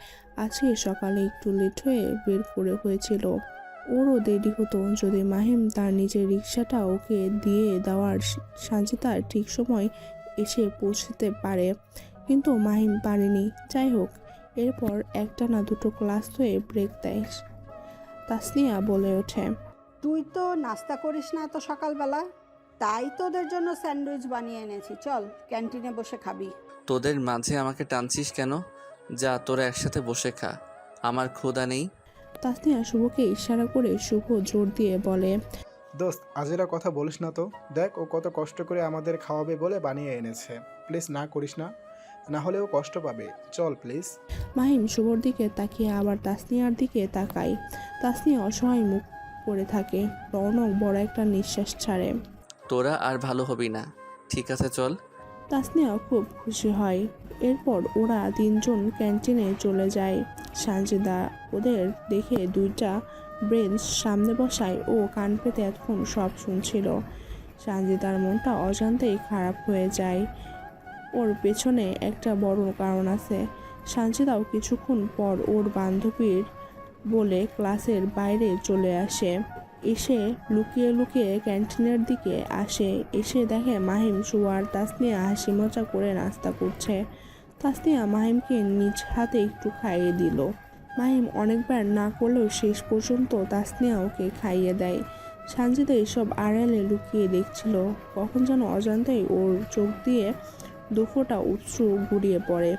আজকে সকালে একটু লেট হয়ে বের করে হয়েছিল। ওরও দেরি হতো যদি মাহিম তার নিজের রিক্সাটা ওকে দিয়ে দেওয়ার সানজিদা ঠিক সময় এসে পৌঁছতে পারে, কিন্তু মাহিম পারেনি। যাই হোক, এরপর একটা না দুটো ক্লাস হয়ে ব্রেক দেয়। তাসনিয়া বলে ওঠে, তুই তো নাস্তা করিস না এত সকালবেলা, তাই তোদের জন্য স্যান্ডউইচ বানিয়ে এনেছি, চল ক্যান্টিনে বসে খাবি। তোদের মাঝে আমাকে টানছিস কেন? যা, তোরা একসাথে বসে খা, আমার ক্ষুধা নেই। তাসনিয়া শুভকে ইশারা করে শুভ জোর দিয়ে বলে, দোস্ত আজেরা কথা বলিস না তো। দেখ ও কত কষ্ট করে আমাদের খাওয়াবে বলে বানিয়ে এনেছে, প্লিজ না করিস না। না হলেও কষ্ট পাবে। চল প্লিজ। মাহিম শুভর দিকে তাকিয়ে আবার তাসনিয়ার দিকে তাকায়। তাসনিয়া অসহায় মুখ করে থাকে। রৌনক বড় একটা নিঃশ্বাস ছাড়ে। তোরা আর ভালো হবি না, ঠিক আছে চল। তাসনিয়া খুব খুশি হয়। এরপর ওরা তিনজন ক্যান্টিনে চলে যায়। সানজিদা ওদের দেখে দুইটা বেঞ্চ সামনে বসায় ও কান পেতে এতক্ষণ সব শুনছিল। সানজিদার মনটা অজান্তেই খারাপ হয়ে যায়। ওর পেছনে একটা বড় কারণ আছে। সানজিদাও কিছুক্ষণ পর ওর বান্ধবীর বলে ক্লাসের বাইরে চলে আসে। এসে লুকিয়ে লুকিয়ে ক্যান্টিনের দিকে আসে। এসে দেখে মাহিম, শুভ আর তাসনিয়া হাসি মজা করে নাস্তা করছে। তাসনিয়া মাহিমকে নিজ হাতে একটু খাইয়ে দিল। মাহিম অনেকবার না করলেও শেষ পর্যন্ত তাসনিয়া ওকে খাইয়ে দেয়। সানজিদা এসব আড়ালে লুকিয়ে দেখছিল। কখন যেন অজান্তেই ওর চোখ দিয়ে দুফোঁটা অশ্রু গড়িয়ে পড়ে।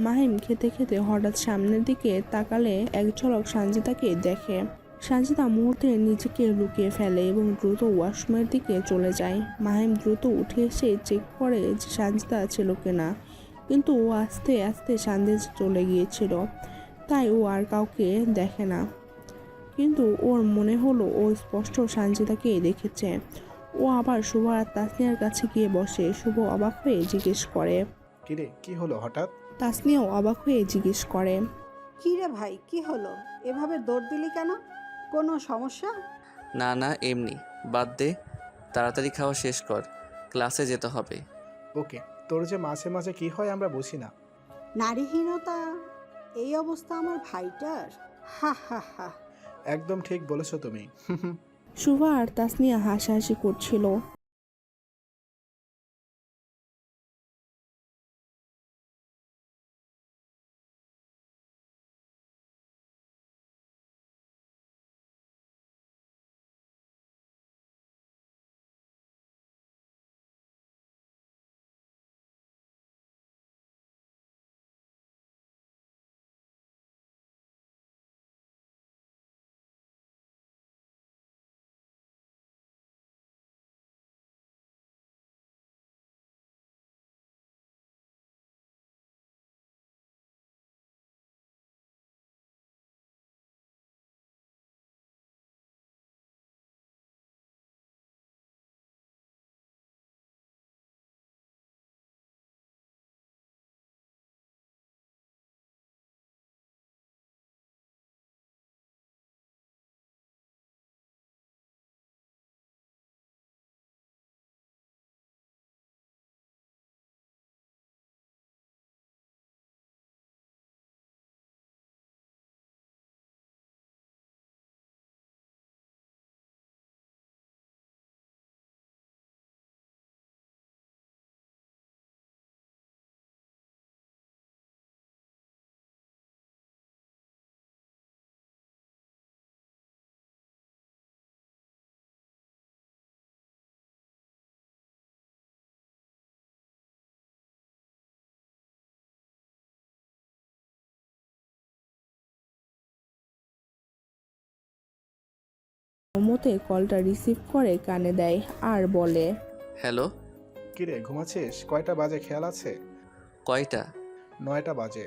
মাহিম খেতে খেতে হঠাৎ সামনের দিকে তাকালে এক ঝলক সানজিদাকে দেখে। সানজিদা মুহূর্তে নিজেকে লুকিয়ে ফেলে এবং দ্রুত ওয়াশরুমের দিকে চলে যায়। মাহিম দ্রুত উঠে এসে চেক করে যে সানজিদা ছিল কিনা, কিন্তু ও আস্তে আস্তে সানজিদা চলে গিয়েছিল, তাই ও আর কাউকে দেখে না। কিন্তু ওর মনে হলো ও স্পষ্ট সানজিদাকে দেখেছে। ও আবার শুভ আর তাসনিয়ার কাছে গিয়ে বসে। শুভ অবাক হয়ে জিজ্ঞেস করে, কিরে কি হলো হঠাৎ? তাসনিয়াও অবাক হয়ে জিজ্ঞেস করে, কি রে ভাই, কি হলো? এভাবে দৌড় দিলি কেন? কোনো সমস্যা? না না, এমনি। বাদ দে, তাড়াতাড়ি খাওয়া শেষ কর, ক্লাসে যেতে হবে। ওকে, তোর যে মাঝে মাঝে কি হয় আমরা বুঝি না। নারীহীনতা এই অবস্থা আমার ভাইটার। হা হা হা। একদম ঠিক বলেছো তুমি। শুভ আর তাসনিয়া হাসাহাসি করছিল। মতে কলটা রিসিভ করে কানে দেয় আর বলে, হ্যালো। কিরে ঘুমাচ্ছিস? কয়টা বাজে খেয়াল আছে? কয়টা? 9টা বাজে।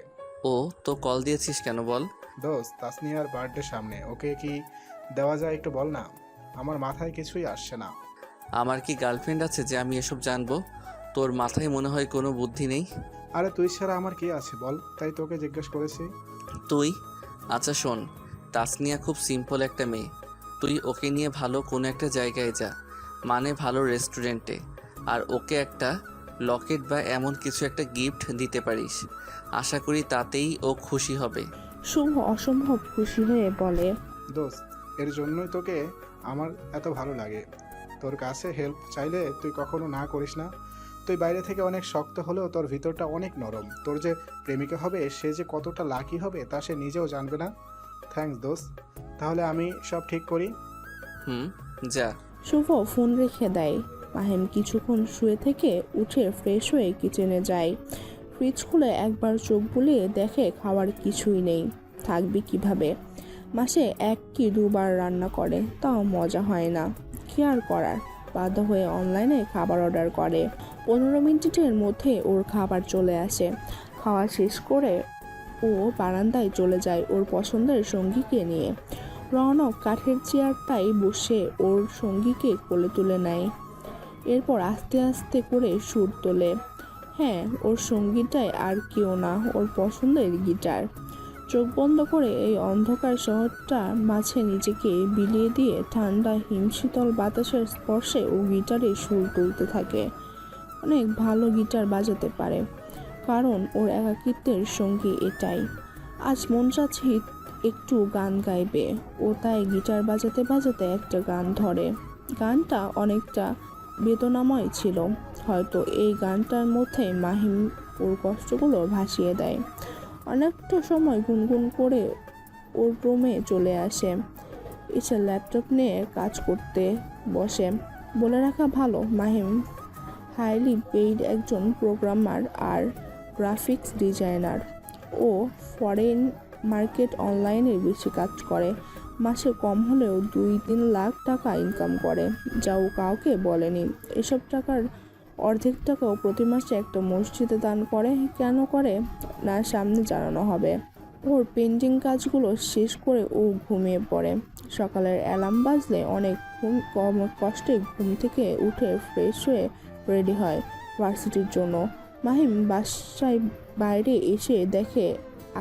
ও তো কল দিয়েছিস কেন বল? দোস্ত, তাসনিয়ার বার্থডে সামনে, ওকে কি দেওয়া যায় একটু বল না। আমার মাথায় কিছুই আসছে না। আমার কি গার্লফ্রেন্ড আছে যে আমি এসব জানবো? তোর মাথায় মনে হয় কোনো বুদ্ধি নেই। আরে তুই ছাড়া আমার কে আছে বল, তাই তোকে জিজ্ঞেস করেছি। তুই? আচ্ছা শোন, তাসনিয়া খুব সিম্পল একটা মেয়ে। তুই ওকে নিয়ে ভালো কোনো একটা জায়গায় যা, মানে ভালো রেস্টুরেন্টে, আর ওকে একটা লকেট বা এমন কিছু একটা গিফট দিতে পারিস। আশা করি তাতেই ও খুশি হবে। শুভ অসম্ভব খুশি হয়ে বলে, দোস্ত, এর জন্যই তোকে আমার এত ভালো লাগে। তোর কাছে হেল্প চাইলে তুই কখনো না করিস না। তুই বাইরে থেকে অনেক শক্ত হলেও তোর ভিতরটা অনেক নরম। তোর যে প্রেমিকা হবে সে যে কতটা লাকি হবে তা সে নিজেও জানবে না। থ্যাঙ্কস দোস্ত, তাহলে আমি সব ঠিক করি। যা। শুভ ফোন রেখে দেয়। মাহিম কিছুক্ষণ শুয়ে থেকে উঠে ফ্রেশ হয়ে কিচেনে যায়। ফ্রিজ খুলে একবার চোখ বুলিয়ে দেখে খাওয়ার কিছুই নেই। থাকবে কিভাবে? মাসে 1 কি 2 বার রান্না করে, তাও মজা হয় না। কি আর করার, বাধ্য হয়ে অনলাইনে খাবার অর্ডার করে। 15 মিনিটের মধ্যে ওর খাবার চলে আসে। খাওয়া শেষ করে ও বারান্দায় চলে যায় ওর পছন্দের সঙ্গীকে নিয়ে। রৌনক কাঠের চেয়ারটায় বসে ওর সঙ্গীকে কোলে তুলে নেয়। এরপর আস্তে আস্তে করে সুর তোলে। হ্যাঁ, ওর সঙ্গীটাই আর কেউ না, ওর পছন্দের গিটার। চোখ বন্ধ করে এই অন্ধকার শহরটার মাঝে নিজেকে বিলিয়ে দিয়ে ঠান্ডা হিমশীতল বাতাসের স্পর্শে ও গিটারে সুর তুলতে থাকে। অনেক ভালো গিটার বাজাতে পারে, কারণ ওর একাকিত্বের সঙ্গী এটাই। আজ মন চাচ্ছে একটু গান গাইবে, ও তাই গিটার বাজাতে বাজাতে একটা গান ধরে। গানটা অনেকটা বেদনাময় ছিল। হয়তো এই গানটার মধ্যে মাহিম ওর কষ্টগুলো ভাসিয়ে দেয়। অনেকটা সময় গুনগুন করে ওর রুমে চলে আসে, এসে ল্যাপটপ নিয়ে কাজ করতে বসে। বলে রাখা ভালো, মাহিম হাইলি পেইড একজন প্রোগ্রামার আর গ্রাফিক্স ডিজাইনার। ও ফরেন মার্কেট অনলাইনে বেশি কাজ করে। মাসে কম হলেও 2-3 লাখ টাকা ইনকাম করে, যা ও কাউকে বলেনি। এসব টাকার অর্ধেক টাকাও প্রতি মাসে একটা মসজিদে দান করে। কেন করে না সামনে জানানো হবে। ওর পেন্টিং কাজগুলো শেষ করে ও ঘুমিয়ে পড়ে। সকালের অ্যালার্ম বাজলে অনেক কম কষ্টে ঘুম থেকে উঠে ফ্রেশ হয়ে রেডি হয় ভার্সিটির জন্য। মাহিম বাসায় বাইরে এসে দেখে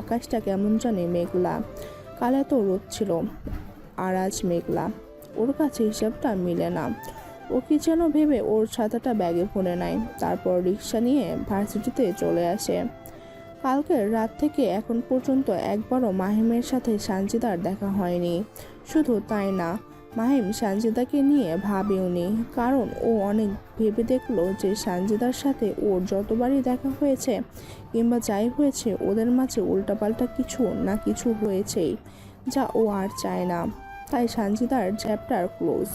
আকাশটা কেমন জানি মেঘলা। কাল এত রোদ ছিল আর আজ মেঘলা। ওর কাছে হিসাবটা মিলে না। ও কি যেন ভেবে ওর ছাতাটা ব্যাগে ভরে নেয়, তারপর রিক্সা নিয়ে ভার্সিটিতে চলে আসে। কালকের রাত থেকে এখন পর্যন্ত একবারও মাহিমের সাথে সানজিদার দেখা হয়নি। শুধু তাই না, মাহিম সানজিদাকে নিয়ে ভাবেওনি, কারণ ও অনেক ভেবে দেখলো যে সানজিদার সাথে ওর যতবারই দেখা হয়েছে কিংবা যাই হয়েছে, ওদের মাঝে উল্টাপাল্টা কিছু না কিছু হয়েছেই, যা ও আর চায় না। তাই সানজিদার চ্যাপ্টার ক্লোজ।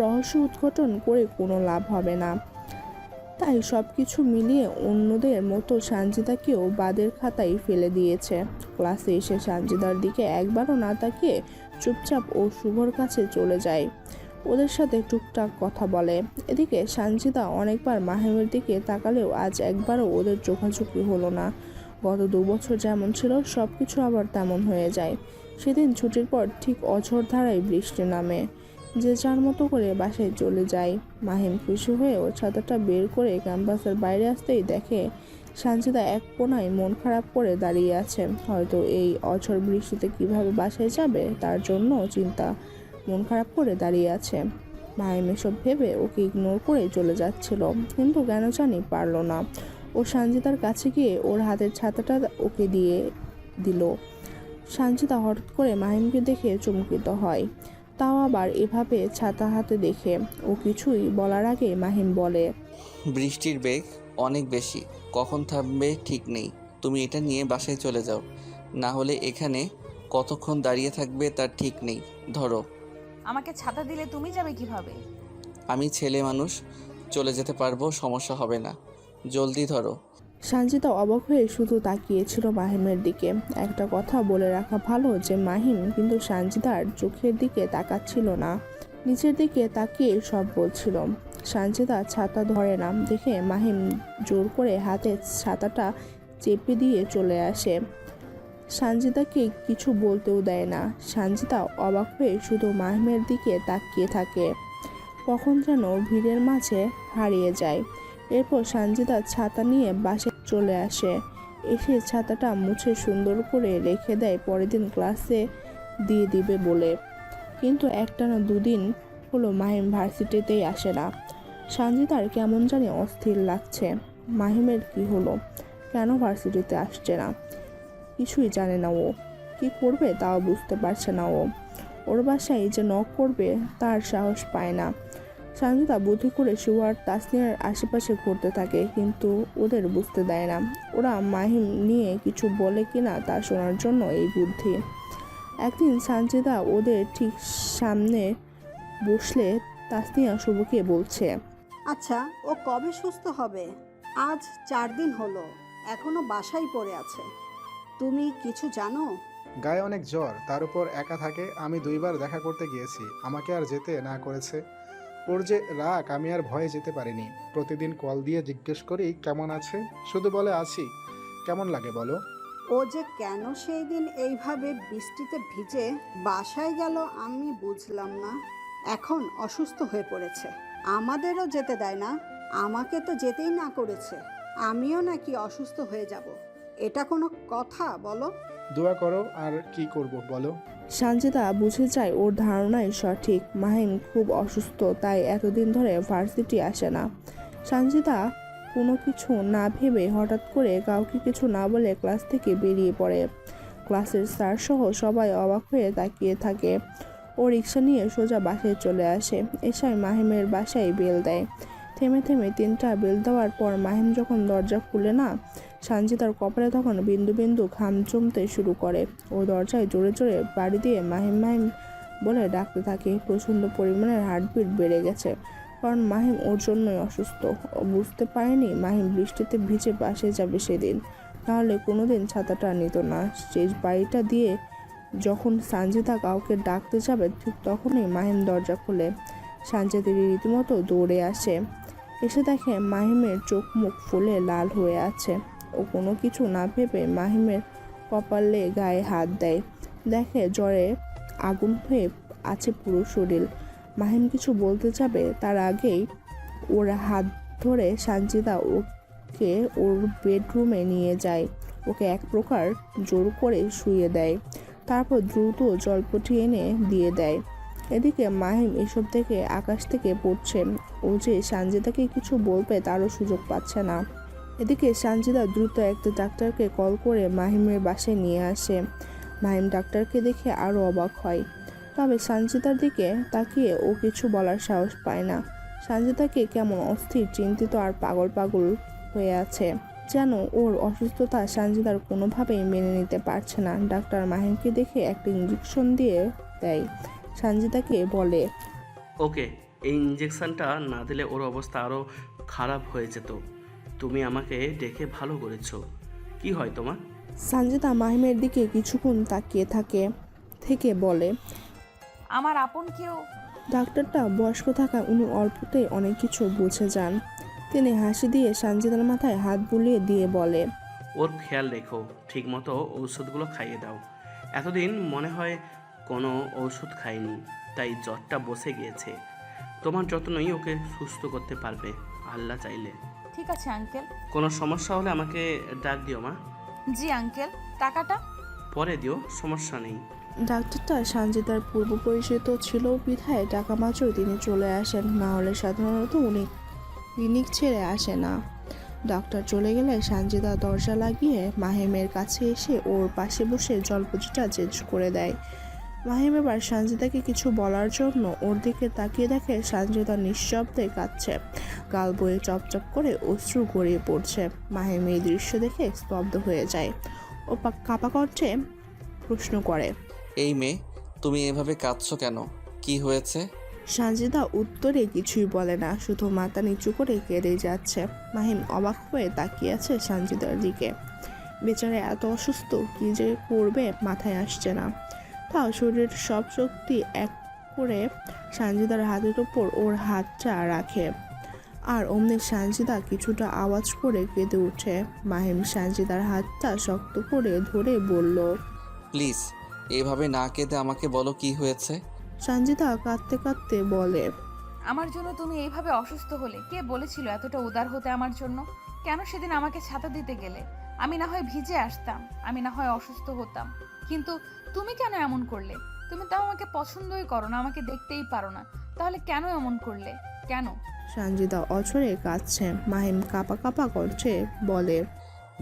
রহস্য উদ্ঘাটন করে কোনো লাভ হবে না। তাই সব কিছু মিলিয়ে অন্যদের মতো সানজিদাকেও বাদের খাতায় ফেলে দিয়েছে। ক্লাসে এসে সানজিদার দিকে একবারও না তাকিয়ে চুপচাপ ও শুভর কাছে চলে যায়। ওদের সাথে টুকটাক কথা বলে। এদিকে সানজিদা অনেকবার মাহিমের দিকে তাকালেও আজ একবারও ওদের চোখাচোখি হলো না। গত 2 বছর যেমন ছিল সব কিছু আবার তেমন হয়ে যায়। সেদিন ছুটির পর ঠিক অঝোর ধারায় বৃষ্টি নামে। যে যার মতো করে বাসায় চলে যায়। মাহিম খুশি হয়ে ওর ছাতাটা বের করে ক্যাম্পাসের বাইরে আসতেই দেখে সানজিদা এক কোণায় মন খারাপ করে দাঁড়িয়ে আছে। হয়তো এই অঝড় বৃষ্টিতে কিভাবে বাসায় যাবে তার জন্য চিন্তা, মন খারাপ করে দাঁড়িয়ে আছে। মাহিম এসব ভেবে ওকে ইগনোর করে চলে যাচ্ছিল, কিন্তু কেন জানি পারলো না। ও সানজিদার কাছে গিয়ে ওর হাতের ছাতাটা ওকে দিয়ে দিল। সানজিদা হঠাৎ করে মাহিমকে দেখে চমকিত হয়, তাও আবার এভাবে ছাতা হাতে দেখে। ও কিছুই বলার আগে মাহিম বলে, বৃষ্টির বেগ অনেক বেশি, কখন থামবে ঠিক নেই। তুমি এটা নিয়ে বাসায় চলে যাও, না হলে এখানে কতক্ষণ দাঁড়িয়ে থাকবে তার ঠিক নেই। ধরো। আমাকে ছাতা দিলে তুমি যাবে কিভাবে? আমি ছেলে মানুষ, চলে যেতে পারবো, সমস্যা হবে না। জলদি ধরো। সানজিদা অবাক হয়ে শুধু তাকিয়েছিল মাহিমের দিকে। একটা কথা বলে রাখা ভালো যে মাহিম কিন্তু সানজিদার চোখের দিকে তাকাচ্ছিল না, নিচের দিকে তাকিয়ে সব বলছিল। সানজিদা ছাতা ধরে না দেখে মাহিম জোর করে হাতে ছাতাটা চেপে দিয়ে চলে আসে। সানজিদাকে কিছু বলতেও দেয় না। সানজিদা অবাক হয়ে শুধু মাহিমের দিকে তাকিয়ে থাকে, কখন যেন ভিড়ের মাঝে হারিয়ে যায়। এরপর সানজিদা ছাতা নিয়ে বাসায় চলে আসে। এসে ছাতাটা মুছে সুন্দর করে রেখে দেয় পরের দিন ক্লাসে দিয়ে দিবে বলে। কিন্তু একটানা 2 দিন হলো মাহিম ভার্সিটিতেই আসে না। সানজিদার কেমন জানি অস্থির লাগছে। মাহিমের কি হলো, কেন ভার্সিটিতে আসছে না, কিছুই জানে না ও। কি করবে তাও বুঝতে পারছে না ও। ওর বাসায় যে নক করবে তার সাহস পায় না। সানজিদা বুদ্ধি করে শুভ আর তাসনিয়ার আশেপাশে ঘুরতে থাকে, কিন্তু ওদের বুঝতে দেয় না। ওরা মাহিম নিয়ে কিছু বলে কিনা তা শোনার জন্য এই বুদ্ধি। একদিন সানজিদা ওদের ঠিক সামনে বসলে তাসনিয়া শুভকে বলছে, আচ্ছা, ও কবে সুস্থ হবে? আজ 4 দিন হলো, এখনো বাসায় পড়ে আছে। তুমি কিছু জানো? গায়ে অনেক জ্বর, তার উপর একা থাকে। আমি 2বার দেখা করতে গিয়েছি, আমাকে আর যেতে না করেছে। ও ওর যে রাগ আমি আর ভয়ে যেতে পারিনি। প্রতিদিন কল দিয়ে জিজ্ঞেস করি কেমন আছে, শুধু বলে আছি। কেমন লাগে বলো? ও যে কেন সেই দিন এইভাবে বৃষ্টিতে ভিজে বাসায় গেল আমি বুঝলাম না। এখন অসুস্থ হয়ে পড়েছে, আমাদেরও যেতে দেয় না। আমাকে তো যেতেই না করেছে, আমিও নাকি অসুস্থ হয়ে যাব। এটা কোনো কথা বলো? দোয়া করো, আর কি করব বলো। সানজিদা বুঝে যায় ওর ধারণাই সঠিক। মাহিম খুব অসুস্থ, তাই এতদিন ধরে ভার্সিটি আসে না। সানজিদা কোনো কিছু না ভেবে হঠাৎ করে কাউকে কিছু না বলে ক্লাস থেকে বেরিয়ে পড়ে। ক্লাসের স্যার সহ সবাই অবাক হয়ে তাকিয়ে থাকে। ও রিক্সা নিয়ে সোজা বাসায় চলে আসে। এসে মাহিমের বাসায় বেল দেয়। থেমে থেমে 3টা বেল দেওয়ার পর মাহিম যখন দরজা খুলে না, সানজিদার কপালে তখন বিন্দু বিন্দু ঘাম জমতে শুরু করে। ও দরজায় জোরে জোরে বাড়ি দিয়ে মাহিম মাহিম বলে ডাকতে থাকে। প্রচণ্ড পরিমাণের হার্টবিট বেড়ে গেছে, কারণ মাহিম ওর জন্যই অসুস্থ। ও বুঝতে পারেনি মাহিম বৃষ্টিতে ভিজে বাসে যাবে সেদিন, তাহলে কোনোদিন ছাতাটা নিত না। সেই বাড়িটা দিয়ে যখন সানজিদা কাউকে ডাকতে যাবে, ঠিক তখনই মাহিম দরজা খুলে। সানজিদা রীতিমতো দৌড়ে আসে। এসে দেখে মাহিমের চোখ মুখ ফুলে লাল হয়ে আছে। ও কোনো কিছু না ভেবে মাহিমের কপালে গায়ে হাত দেয়। দেখে জ্বরে আগুন হয়ে আছে পুরো শরীর। মাহিম কিছু বলতে যাবে তার আগেই ওর হাত ধরে সানজিদা ওকে ওর বেডরুমে নিয়ে যায়। ওকে এক প্রকার জোর করে শুইয়ে দেয়, তারপর দ্রুত জলপটি এনে দিয়ে দেয়। এদিকে মাহিম এসব দেখে আকাশ থেকে পড়ছে। ও যে সানজিদাকে কিছু বলবে তারও সুযোগ পাচ্ছে না। এদিকে সানজিদা দ্রুত একটা ডাক্তারকে কল করে মাহিমের বাসায় নিয়ে আসে। মাহিম ডাক্তারকে দেখে আরও অবাক হয়, তবে সানজিদার দিকে তাকিয়ে ও কিছু বলার সাহস পায় না। সানজিদাকে কেমন অস্থির, চিন্তিত আর পাগল পাগল হয়ে আছে, যেন ওর অসুস্থতা সানজিদার কোনোভাবেই মেনে নিতে পারছে না। ডাক্তার মাহিমকে দেখে একটা ইঞ্জেকশন দিয়ে দেয়। সানজিদাকে বলে, ওকে, এই ইঞ্জেকশনটা না দিলে ওর অবস্থা আরও খারাপ হয়ে যেত। তুমি আমাকে ডেকে ভালো করেছো। কি হয় তোমার? সানজিদা মাহিমের দিকে কিছুক্ষণ তাকিয়ে থেকে বলে, আমার আপন কেউ। ডাক্তারটা বয়স্ক থাকায় উনি অল্পতেই অনেক কিছু বুঝে যান। তিনি হাসি দিয়ে সানজিদার মাথায় হাত বুলিয়ে দিয়ে বলে, ওর খেয়াল রেখো, ঠিকমতো ঔষধগুলো খাইয়ে দাও। এতদিন মনে হয় কোনো ওষুধ খাইনি, তাই জ্বরটা বসে গিয়েছে। তোমার যত্নই ওকে সুস্থ করতে পারবে আল্লাহ চাইলে। ঠিক আছে আঙ্কেল। কোনো সমস্যা হলে আমাকে ডাক দিও মা। জি আঙ্কেল। টাকাটা পরে দিও, সমস্যা নেই। ডাক্তারটা সানজিদার পূর্ব পরিচিত ছিল বিধায় টাকা মাত্র তিনি চলে আসেন, না হলে সাধারণত উনি ক্লিনিক ছেড়ে আসে না। ডাক্তার চলে গেলে সানজিদা দরজা লাগিয়ে মাহিমের কাছে এসে ওর পাশে বসে জলপটিটা চেঞ্জ করে দেয়। মাহিম এবার সানজিদাকে কিছু বলার জন্য ওর দিকে তাকিয়ে দেখে সানজিদা নিঃশব্দে কাঁদছে, গাল বয়ে চপচপ করে অশ্রু গড়িয়ে পড়ছে। মাহিম এই দৃশ্য দেখে স্তব্ধ হয়ে যায়। ও কাঁপা কণ্ঠে প্রশ্ন করে, এই মেয়ে, তুমি এভাবে কাঁদছো কেন? কি হয়েছে? সানজিদা উত্তরে কিছুই বলে না, শুধু মাথা নিচু করে কেঁদে যাচ্ছে। মাহিম অবাক হয়ে তাকিয়ে আছে সানজিদার দিকে। বেচারা এত অসুস্থ, কি যে করবে মাথায় আসছে না। তাও শরীরের সব শক্তি এক করে সানজিদার হাতের উপর ওর হাতটা রাখে। আর অমনি সানজিদা কিছুটা আওয়াজ করে কেঁদে ওঠে। মাহিম সানজিদার হাতটা শক্ত করে ধরে বলল, প্লিজ এভাবে না কেঁদে আমাকে বলো কি হয়েছে। সানজিদা কাঁদতে কাঁদতে বলে, আমার জন্য তুমি এইভাবে অসুস্থ হলে? কে বলেছিল এতটা উদার হতে আমার জন্য? কেন সেদিন আমাকে ছাতা দিতে গেলে? আমি না হয় ভিজে আসতাম, আমি না হয় অসুস্থ হতাম, কিন্তু তুমি কেন এমন করলে? তুমি তো আমাকে পছন্দই করো না, আমাকে দেখতেই পারো না, তাহলে কেন এমন করলে? কেন? সানজিদা অঝরে কাঁদছে। মাহিম কাঁপা কাঁপা করছে বলে,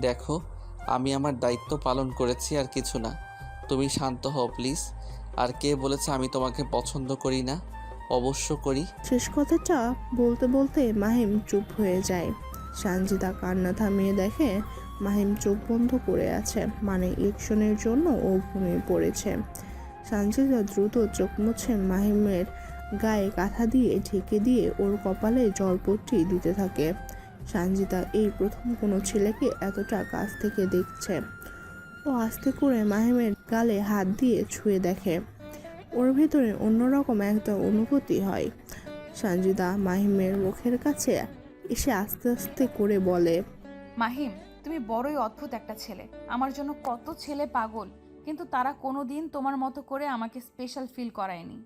দেখো, আমি আমার দায়িত্ব পালন করেছি, আর কিছু না। তুমি শান্ত হও প্লিজ। আর কে বলেছে আমি তোমাকে পছন্দ করি না? অবশ্য করি। শেষ কথাটা বলতে বলতে মাহিম চুপ হয়ে যায়। সানজিদা কান্না থামিয়ে দেখে মাহিম চোখ বন্ধ করে আছে, মানে ইলেকশনের জন্য ও ঘুমিয়ে পড়েছে। সানজিদা দ্রুত চোখ মুছে মাহিমের গায়ে কাঁথা দিয়ে ঢেকে দিয়ে ওর কপালে জলপট্টি দিতে থাকে। সানজিদা এই প্রথম কোনো ছেলেকে এতটা কাছ থেকে দেখছে। ও আস্তে করে মাহিমের গালে হাত দিয়ে ছুঁয়ে দেখে। ওর ভেতরে অন্যরকম একটা অনুভূতি হয়। সঞ্জিদা মাহিমের মুখের কাছে এসে আস্তে আস্তে করে বলে, মাহিম, তুমি বড়ই অদ্ভুত একটা ছেলে। আমার জন্য কত ছেলে পাগল, কিন্তু তারা কোনোদিন তোমার মতো করে আমাকে স্পেশাল ফিল করায়নি।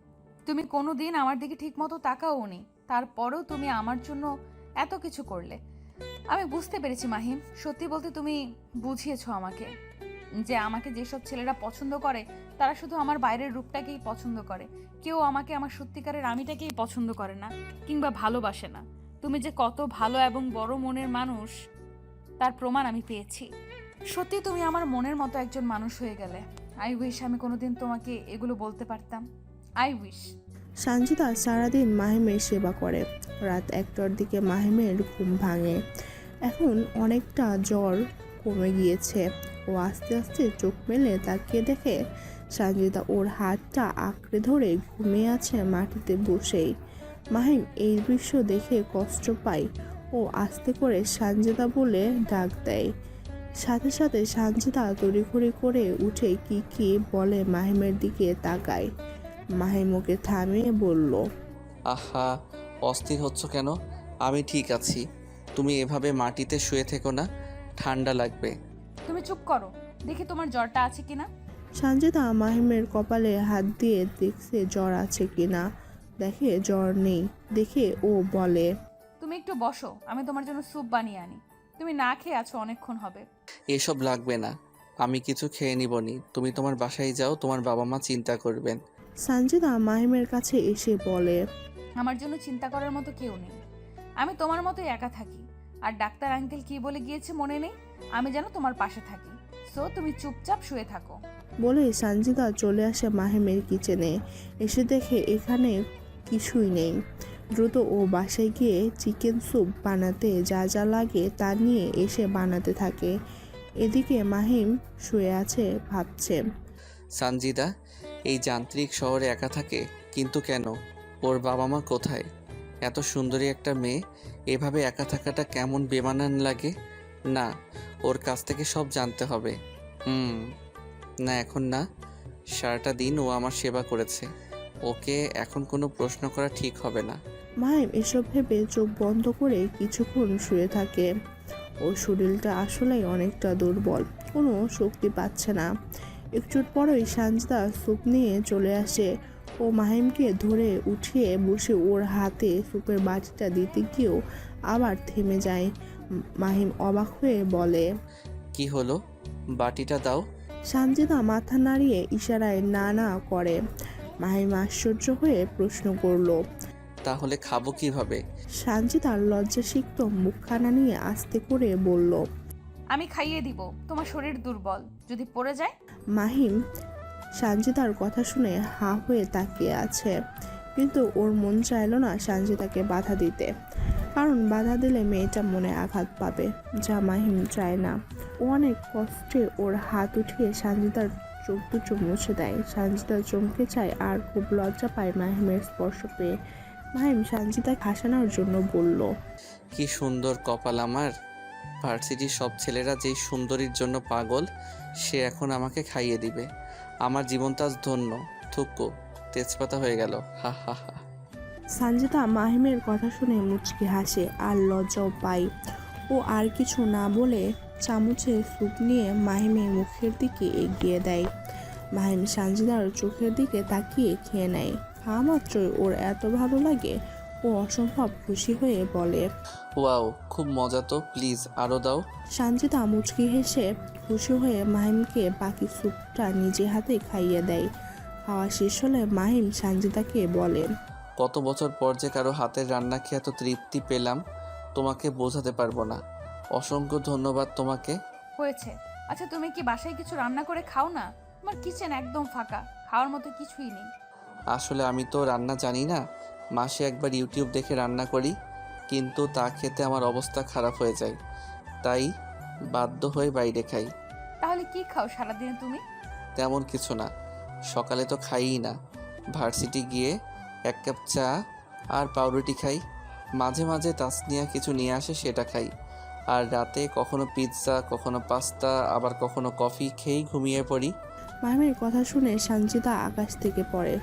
তুমি কোনোদিন আমার দিকে ঠিক মতো তাকাওনি, তারপরেও তুমি আমার জন্য এত কিছু করলে। আমি বুঝতে পেরেছি মাহিম, সত্যি বলতে তুমি বুঝিয়েছো আমাকে যে আমাকে যেসব ছেলেরা পছন্দ করে তারা শুধু আমার বাইরের রূপটাকেই পছন্দ করে, কেউ আমাকে আমার সত্যিকারের আমিটাকেই পছন্দ করে না কিংবা ভালোবাসে না। তুমি যে কত ভালো এবং বড় মনের মানুষ তার প্রমাণ আমি পেয়েছি। সত্যি তুমি আমার মনের মতো একজন মানুষ হয়ে গেলে। আই উইশ আমি কোনোদিন তোমাকে এগুলো বলতে পারতাম। I wish. সঞ্জিদা সারাদিন মাহিমের সেবা করে। রাত 1টার দিকে মাহিমের ঘুম ভাঙে। এখন অনেকটা জ্বর কমে গিয়েছে। ও আস্তে আস্তে চোখ মেলে তাকিয়ে দেখে সঞ্জিদা ওর হাতটা আঁকড়ে ধরে ঘুমিয়ে আছে মাটিতে বসেই। মাহিম এই দৃশ্য দেখে কষ্ট পায়। ও আস্তে করে সঞ্জিদা বলে ডাক দেয়। সাথে সাথে সঞ্জিদা তড়িঘড়ি করে উঠে কি বলে মাহিমের দিকে তাকায়। মাহিম ওকে থামিয়ে বলল, আহা, অস্থির হচ্ছ কেন? আমি ঠিক আছি। তুমি এভাবে মাটিতে শুয়ে থেকো না, ঠান্ডা লাগবে। তুমি চুপ করো, দেখি তোমার জ্বরটা আছে কিনা। সঞ্জিদা মাহিমের কপালে হাত দিয়ে দেখছে জ্বর আছে কিনা। দেখে জ্বর নেই। দেখে ও বলে, তুমি একটু বসো, আমি তোমার জন্য স্যুপ বানিয়ে আনি। তুমি না খেয়ে আছো অনেকক্ষণ হবে। এসব লাগবে না, আমি কিছু খেয়ে নিবনি। তুমি তোমার বাসায় যাও, তোমার বাবা মা চিন্তা করবেন। সঞ্জিদা মাহিমের কাছে এসে বলে, আমার জন্য চিন্তা করার মতো কেউ নেই। আমি তোমার মতোই একা থাকি। আর ডাক্তার আঙ্কেল কি বলে গিয়েছে মনে নেই? আমি যেন তোমার পাশে থাকি। সো তুমি চুপচাপ শুয়ে থাকো। বলে সঞ্জিদা চলে আসে মাহিমের কিচেনে। এসে দেখে এখানে কিছুই নেই। দ্রুত ও বাসায় গিয়ে চিকেন স্যুপ বানাতে যা যা লাগে তা নিয়ে এসে বানাতে থাকে। এদিকে মাহিম শুয়ে আছে, ভাবছে। সঞ্জিদা এই যান্ত্রিক শহরে একা থাকে, কিন্তু কেন? ওর বাবা মা কোথায়? এত সুন্দরী একটা মেয়ে এভাবে একা থাকাটা কেমন বেমানান লাগে। না, ওর কাছ থেকে সব জানতে হবে। না, এখন না। সারাটা দিন ও আমার সেবা করেছে, ওকে এখন কোনো প্রশ্ন করা ঠিক হবে না। মাহিম এসব ভেবে চোখ বন্ধ করে কিছুক্ষণ শুয়ে থাকে। ওর শরীরটা আসলেই অনেকটা দুর্বল, কোনো শক্তি পাচ্ছে না। একটু পরেই সঞ্জিদা স্যুপ নিয়ে চলে আসে। ও মাহিমকে ধরে উঠিয়ে বসে ওর হাতে স্যুপের বাটিটা দিতে গিয়েও আবার থেমে যায়। মাহিম অবাক হয়ে বলে, কি হলো? বাটিটা দাও। সঞ্জিদা মাথা নাড়িয়ে ইশারায় না না করে। মাহিম আশ্চর্য হয়ে প্রশ্ন করলো, তাহলে খাবো কিভাবে? সঞ্জিদার লজ্জাসিক্ত মুখখানা নিয়ে আস্তে করে বলল, আমি খাইয়ে দিব, তোমার শরীর দুর্বল, যদি পড়ে যায়। মাহিম সঞ্জিদার কথা শুনে হাঁ হয়ে তাকিয়ে আছে। কিন্তু ওর মন চাইল না সঞ্জিদাকে বাধা দিতে, কারণ বাধা দিলে মেয়েটা মনে আঘাত পাবে, যা মাহিম চায় না। ও অনেক কষ্টে ওর হাত উঠিয়ে সঞ্জিদার চোখ দুটো মুছে দেয়। সঞ্জিদা চমকে যায় আর খুব লজ্জা পায় মাহিমের স্পর্শ পেয়ে। মাহিম সঞ্জিদাকে হাসানোর জন্য বলল, কি সুন্দর কপাল আমার। ভার্সিটির সব ছেলেরা যেই সুন্দরীর জন্য পাগল, সে এখন আমাকে খাইয়ে দিবে। আমার জীবনটা আজ ধন্য। থুকু, তেজপাতা হয়ে গেল। হা হা হা। সঞ্জিদা মাহিমের কথা শুনে মুচকি হাসে আর লজ্জাও পায়। ও আর কিছু না বলে চামচে স্যুপ নিয়ে মাহিমের মুখের দিকে এগিয়ে দেয়। মাহিম সঞ্জিদার চোখের দিকে তাকিয়ে খেয়ে নেয়। খাওয়া মাত্রই ওর এত ভালো লাগে, ও অসম্ভব খুশি হয়ে বলে, ওয়াও, খুব মজা তো, প্লিজ আরও দাও। সঞ্জিদা মুচকি হেসে খুশি হয়ে মাহিমকে বাকি স্যুপটা নিজে হাতে খাইয়ে দেয়। খাওয়া শেষ হলে মাহিম সঞ্জিদাকে বলে, কত বছর পর যে কারো হাতের রান্না খেয়ে এত তৃপ্তি পেলাম, তোমাকে বোঝাতে পারবো না। অসংখ্য ধন্যবাদ তোমাকে। হয়েছে। আচ্ছা, তুমি কি বাসায় কিছু রান্না করে খাও না? আমার কিচেন একদম ফাঁকা, খাওয়ার মতো কিছুই নেই। আসলে আমি তো রান্না জানি না, মাসে একবার ইউটিউব দেখে রান্না করি, কিন্তু তা খেতে আমার অবস্থা খারাপ হয়ে যায়, তাই বাধ্য হয়ে বাইরে খাই। তাহলে কি খাও সারাদিনে তুমি? তেমন কিছু না, সকালে তো খাইই না। ভার্সিটি গিয়ে 1 কাপ চা আর পাউরুটি খাই। মাঝে মাঝে তাসনিয়া কিছু নিয়ে আসে, সেটা খাই। আর রাতে কখনো পিৎজা, কখনো পাস্তা, আবার কখনো কফি খেয়েই ঘুমিয়ে পড়ি। মাহিমের কথা শুনে সঞ্জিদা আকাশ থেকে পড়ে।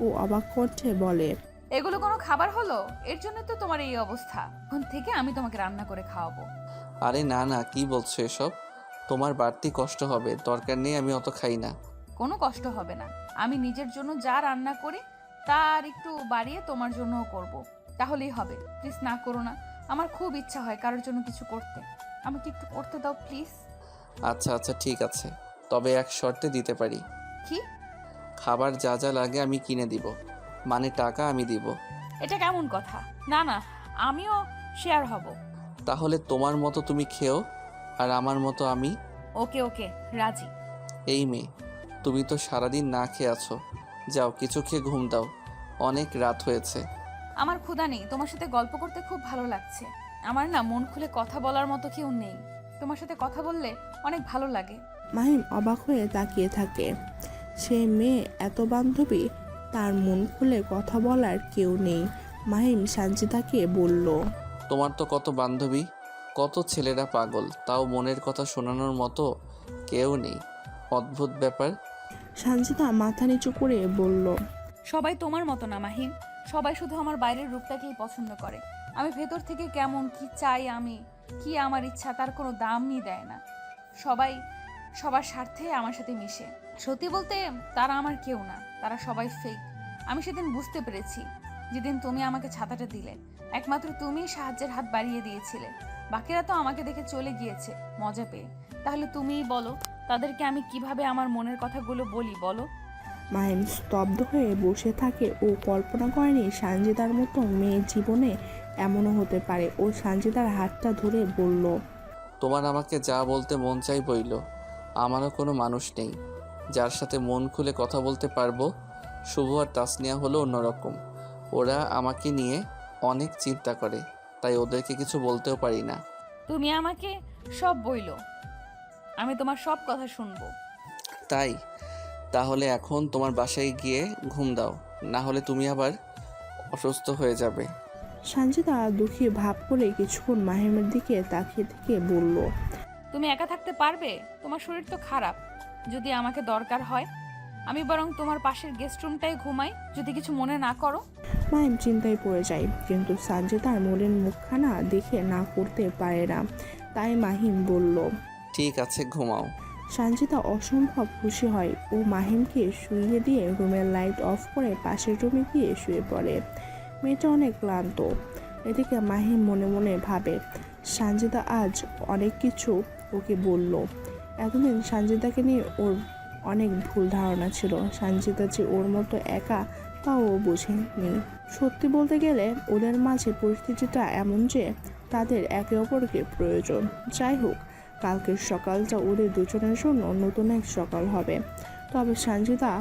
ও অবাক কণ্ঠে বলে, এগুলো কোনো খাবার হলো? এর জন্য তো তোমার এই অবস্থা। এখন থেকে আমি তোমাকে রান্না করে খাওয়াবো। আরে না না, কি বলছো এসব? তোমার বাড়তি কষ্ট হবে, দরকার নেই, আমি অত খাই না। কোনো কষ্ট হবে না। আমি নিজের জন্য যা রান্না করি তার একটু বাড়িয়ে তোমার জন্যও করব। তাহলেই হবে। প্লিজ না করো না। আমার খুব ইচ্ছা হয় কারোর জন্য কিছু করতে। আমাকে একটু করতে দাও প্লিজ। আচ্ছা আচ্ছা ঠিক আছে, তবে এক শর্তে দিতে পারি। কি? খাবার যা যা লাগে আমি কিনে দিব, মানে টাকা আমি দিব। এটা কেমন কথা? না না, আমিও শেয়ার হব। তাহলে তোমার মতো তুমি খেও, আর আমার মতো আমি। ওকে ওকে, রাজি। এই মেয়ে, তুমি তো সারাদিন না খেয়ে আছো, যাও কিছু খেয়ে ঘুম দাও, অনেক রাত হয়েছে। আমার ক্ষুধা নেই। তোমার সাথে গল্প করতে খুব ভালো লাগছে। আমার না মন খুলে কথা বলার মতো কেউ নেই। তোমার সাথে কথা বললে অনেক ভালো লাগে। মাহিম অবাক হয়ে তাকিয়ে থাকে। সে মেয়ে এত বান্ধবী, তার মন খুলে কথা বলার কেউ নেই। মাহিম সানজিদাকে বলল, তোমার তো কত বান্ধবী, কত ছেলেরা পাগল, তাও মনের কথা শোনানোর মতো কেউ নেই। অদ্ভুত ব্যাপার। সানজিদা মাথা নিচু করে বলল, সবাই তোমার মতো না মাহিম। সবাই শুধু আমার বাইরের রূপটাকেই পছন্দ করে। আমি ভেতর থেকে কেমন, কি চাই আমি, কি আমার ইচ্ছা, তার কোনো দামই দেয় না। সবাই সবার স্বার্থে আমার সাথে মিশে। সত্যি বলতে তারা আমার কেউ না, তারা সবাই ফেক। আমি সেদিন বুঝতে পেরেছি, যেদিন তুমি আমাকে ছাতাটা দিলে। একমাত্র তুমিই সাহায্যের হাত বাড়িয়ে দিয়েছিলে। বাকিরা তো আমাকে দেখে চলে গিয়েছে মজা পেয়ে। তাহলে তুমিই বলো, তাদেরকে আমি কিভাবে আমার মনের কথাগুলো বলি বলো। মাহিম স্তব্ধ হয়ে বসে থাকে। ও কল্পনা করেনি সানজিদার মতো মেয়ে জীবনে এমনও হতে পারে। ও সানজিদার হাতটা ধরে বলল, তোমার আমাকে যা বলতে মন চাই বইল। আমারও কোনো মানুষ নেই যার সাথে মন খুলে কথা বলতে পারবো। শুভ আর তাসনিয়া হলো অন্যরকম। ওরা আমাকে নিয়ে অনেক চিন্তা করে, তাই ওদেরকে কিছু বলতেও পারি না। তুমি আমাকে সব বইলো, আমি তোমার সব কথা শুনবো। তাই তাহলে এখন তোমার বাসায় গিয়ে ঘুম দাও, না হলে তুমি আবার অসুস্থ হয়ে যাবে। সানজিদা দুঃখী ভাব করে কিছুক্ষণ মাহিমের দিকে তাকিয়ে থেকে বলল, তুমি একা থাকতে পারবে? তোমার শরীর তো খারাপ। যদি আমাকে দরকার হয় আমি বরং তোমার পাশের গেস্ট রুমটাই ঘুমাই, যদি কিছু মনে না করো। মাহিম চিন্তায় পড়ে যায়, কিন্তু সানজিদার মনের মুখখানা দেখে না করতে পারে না। তাই মাহিম বলল, ঠিক আছে ঘুমাও। সানজিদা অসম্ভব খুশি হয়। ও মাহিমকে শুইয়ে দিয়ে রুমের লাইট অফ করে পাশের রুমে গিয়ে শুয়ে পড়ে। মেয়েটা অনেক ক্লান্ত। এদিকে মাহিম মনে মনে ভাবে, সানজিদা আজ অনেক কিছু ওকে বলল। এতদিন সানজিদাকে নিয়ে ওর অনেক ভুল ধারণা ছিল। সানজিদা যে ওর মতো একা তাও ও বোঝেনি। সত্যি বলতে গেলে ওদের মাঝে পরিস্থিতিটা এমন যে তাদের একে অপরকে প্রয়োজন। যাই হোক, কালকের সকালটা ওদের দুজনের জন্য নতুন এক সকাল হবে। তবে সানজিদা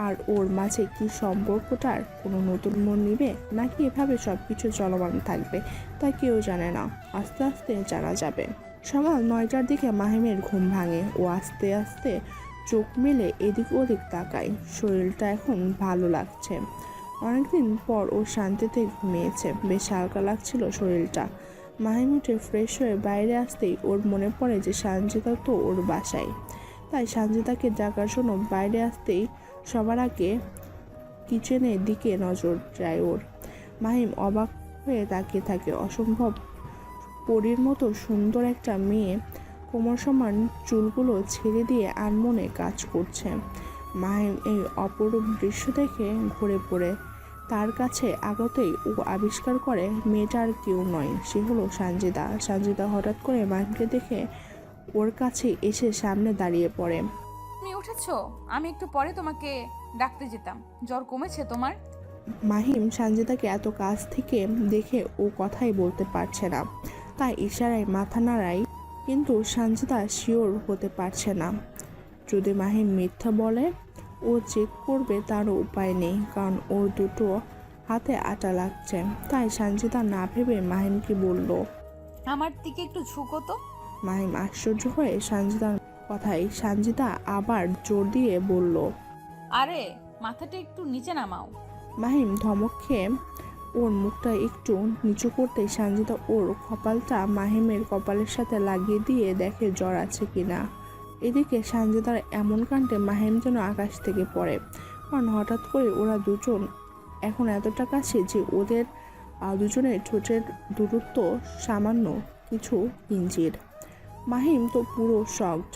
আর ওর মাঝে কি সম্পর্কটার কোনো নতুন মন নিবে, নাকি এভাবে সব কিছু চলমান থাকবে, তা কেউ জানে না। আস্তে আস্তে জানা যাবে। সকাল 9টার দিকে মাহিমের ঘুম ভাঙে। ও আস্তে আস্তে চোখ মেলে এদিক ওদিক তাকায়। শরীরটা এখন ভালো লাগছে। অনেকদিন পর ও শান্তিতে ঘুমিয়েছে। বেশ হালকা লাগছিল শরীরটা। মাহিম উঠে ফ্রেশ হয়ে বাইরে আসতেই ওর মনে পড়ে যে সানজিদা তো ওর বাসায়। তাই সানজিদাকে ডাকার জন্য বাইরে আসতেই সবার আগে কিচেনের দিকে নজর যায় ওর। মাহিম অবাক হয়ে তাকিয়ে থাকে। অসম্ভব পরীর মতো সুন্দর একটা মেয়ে কোমর সমান চুলগুলো ছেড়ে দিয়ে আনমনে কাজ করছে। মাহিম এই অপরূপ দৃশ্য দেখে ঘুরে পড়ে। তার কাছে আগতেই ও আবিষ্কার করে মেয়েটা আর কেউ নয়, সে হলো সানজিদা। সানজিদা হঠাৎ করে মাহিমকে দেখে ওর কাছে এসে সামনে দাঁড়িয়ে পড়ে। তুমি উঠেছো? আমি একটু পরে তোমাকে ডাকতে যেতাম। জ্বর কমেছে তোমার? মাহিম সানজিদাকে এত কাছ থেকে দেখে ও কথাই বলতে পারছে না, তাই ইশারায় মাথা নাড়ায়। কিন্তু সানজিদা শিওর হতে পারছে না। যদি মাহিম মিথ্যা বলে ও চেক করবে, তারও উপায় নেই, কারণ ওর দুটো হাতে আটা লাগছে। তাই সানজিদা না ভেবে মাহিমকে বলল, আমার দিকে একটু ঝুঁকো তো। মাহিম আশ্চর্য হয়ে সানজিদার কথায় সানজিদা আবার জোর দিয়ে বলল, আরে মাথাটা একটু নিচে নামাও। মাহিম ধমক খেয়ে ওর মুখটা একটু নিচু করতে সানজিদা ওর কপালটা মাহিমের কপালের সাথে লাগিয়ে দিয়ে দেখে জ্বর আছে কিনা। এদিকে সানজিদার এমন কাণ্ডে মাহিম যেন আকাশ থেকে পড়ে, কারণ হঠাৎ করে ওরা দুজন এখন এতটা কাছে যে ওদের দুজনের ঠোঁটের দূরত্ব সামান্য কিছু ইঞ্চির। মাহিম তো পুরো শকড।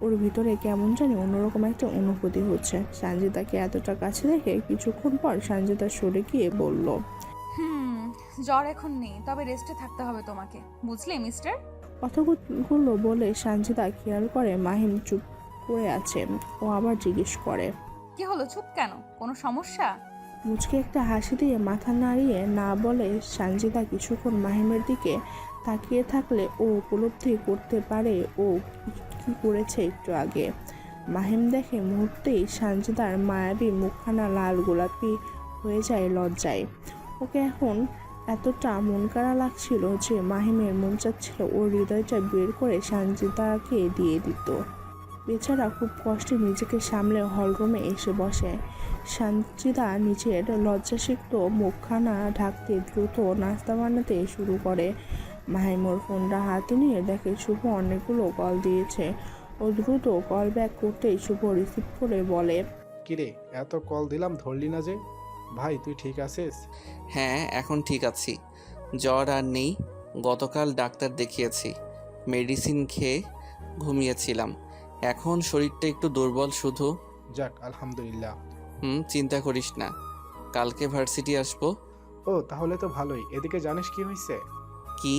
ওর ভিতরে কেমন জানি অন্যরকম একটা অনুভূতি হচ্ছে। সঞ্জিতাকে এতটা কাছে দেখে কিছুক্ষণ পর সঞ্জিতা সরে গিয়ে বলল, জ্বর এখন নেই, তবে রেস্টে থাকতে হবে তোমাকে, বুঝলে মিস্টার? কথাগুলো বলে সঞ্জিতা খেয়াল করে মাহিম চুপ করে আছে। ও আবার জিজ্ঞেস করে, কি হলো, চুপ কেন? কোনো সমস্যা? মুচকে একটা হাসি দিয়ে মাথা নাড়িয়ে না বলে সঞ্জিতা কিছুক্ষণ মাহিমের দিকে তাকিয়ে থাকলে ও উপলব্ধি করতে পারে ও কি করেছে একটু আগে। মাহিম দেখে মুহূর্তেই সঞ্জিতার মায়াবী মুখখানা লাল গোলাপি হয়ে যায় লজ্জায়। ওকে এখন এতটা মন কাড়া লাগছিল যে মাহিমের মন চাচ্ছিল ওর হৃদয়টা বের করে সঞ্জিতাকে দিয়ে দিত। বেচারা খুব কষ্টে নিজেকে সামলে হলরুমে এসে বসে। সঞ্জিতা নিচের লজ্জাসিক্ত মুখখানা ঢাকতে দ্রুত নাস্তা বানাতে শুরু করে। মাহিম ওর ফোনটা হাতে নিয়ে দেখে শুভ অনেকগুলো কল দিয়েছে। ও দ্রুত কল ব্যাক করতেই শুভ রিসিভ করে বলে, কিরে এত কল দিলাম ধরলি না যে? ভাই তুই ঠিক আছিস? হ্যাঁ, এখন ঠিক আছি। জ্বর আর নেই। গতকাল ডাক্তার দেখিয়েছি, মেডিসিন খেয়ে ঘুমিয়েছিলাম। এখন শরীরটা একটু দুর্বল শুধু। যাক আলহামদুলিল্লাহ। চিন্তা করিস না, কালকে ভার্সিটি আসবো। ও তাহলে তো ভালোই। এদিকে জানিস কি হয়েছে? কি?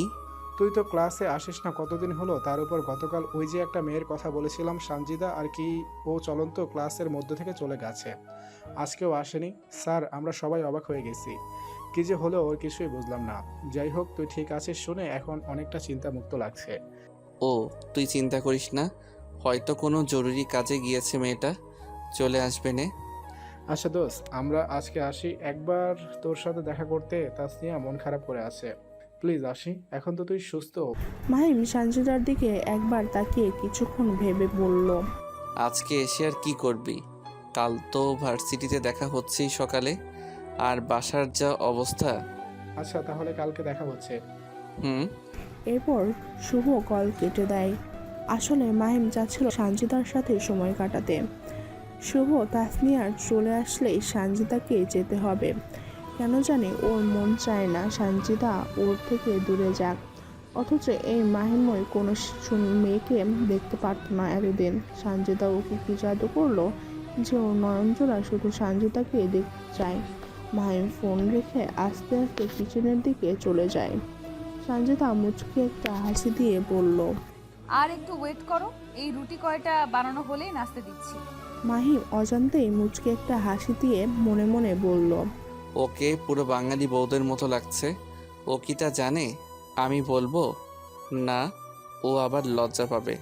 তুই তো ক্লাসে আসিস না কতদিন হলো। তার উপর গতকাল ওই যে একটা মেয়ের কথা বলেছিলাম সঞ্জিতা আর কি, ও চলন্ত ক্লাসের মধ্য থেকে চলে গেছে। আজকেও আসেনি। স্যার আমরা সবাই অবাক হয়ে গেছি। কি যে হলো ওর কিছুই বুঝলাম না। যাই হোক তুই ঠিক আছিস শুনে এখন অনেকটা চিন্তামুক্ত লাগছে। ও তুই চিন্তা করিস না, হয়তো কোনো জরুরি কাজে গিয়েছে মেয়েটা, চলে আসবে নে। আচ্ছা দোস্ত আমরা আজকে আসি, একবার তোর সাথে দেখা করতে। তাসনিয়া মন খারাপ করে আছে, প্লিজ আসি। এখন তো তুই সুস্থ। মাহিম সঞ্জিতার দিকে একবার তাকিয়ে কিছুক্ষণ ভেবে বলল, আজকে এসে আর কি করবি? কাল তো ভার্সিটিতে দেখা হচ্ছেই সকালে, আর বাসার যা অবস্থা। আচ্ছা তাহলে কালকে দেখা হচ্ছে। এরপর শুভ কল কেটে দেয়। আসলে মাহিম চাচ্ছিল সঞ্জিতার সাথে সময় কাটাতে। শুভ তাসনিয়ার চলে আসলেই সঞ্জিতাকে যেতে হবে। কেন জানি ওর মন চায় না সঞ্জিতা ওর থেকে দূরে যাক। অথচ এই মাহিমই কোনো মেয়েকে দেখতে পারত না এতদিন। সঞ্জিতা ওকে কি জাদু করলো যে ওর নয়নজোড়া শুধু সঞ্জিতাকে দেখতে চায়। মাহিম ফোন রেখে আস্তে আস্তে কিচেনের দিকে চলে যায়। সঞ্জিতা মুচকে একটা হাসি দিয়ে বলল, আর একটু ওয়েট করো, এই রুটি কয়টা বানানো হলেই নাস্তা দিচ্ছি। মাহিম অজান্তেই মুচকে একটা হাসি দিয়ে মনে মনে বলল, ওকে পুরো বাঙালি বউদের মতো লাগছে। ও কি তা জানে? আমি বলবো না, ও আবার লজ্জা পাবে।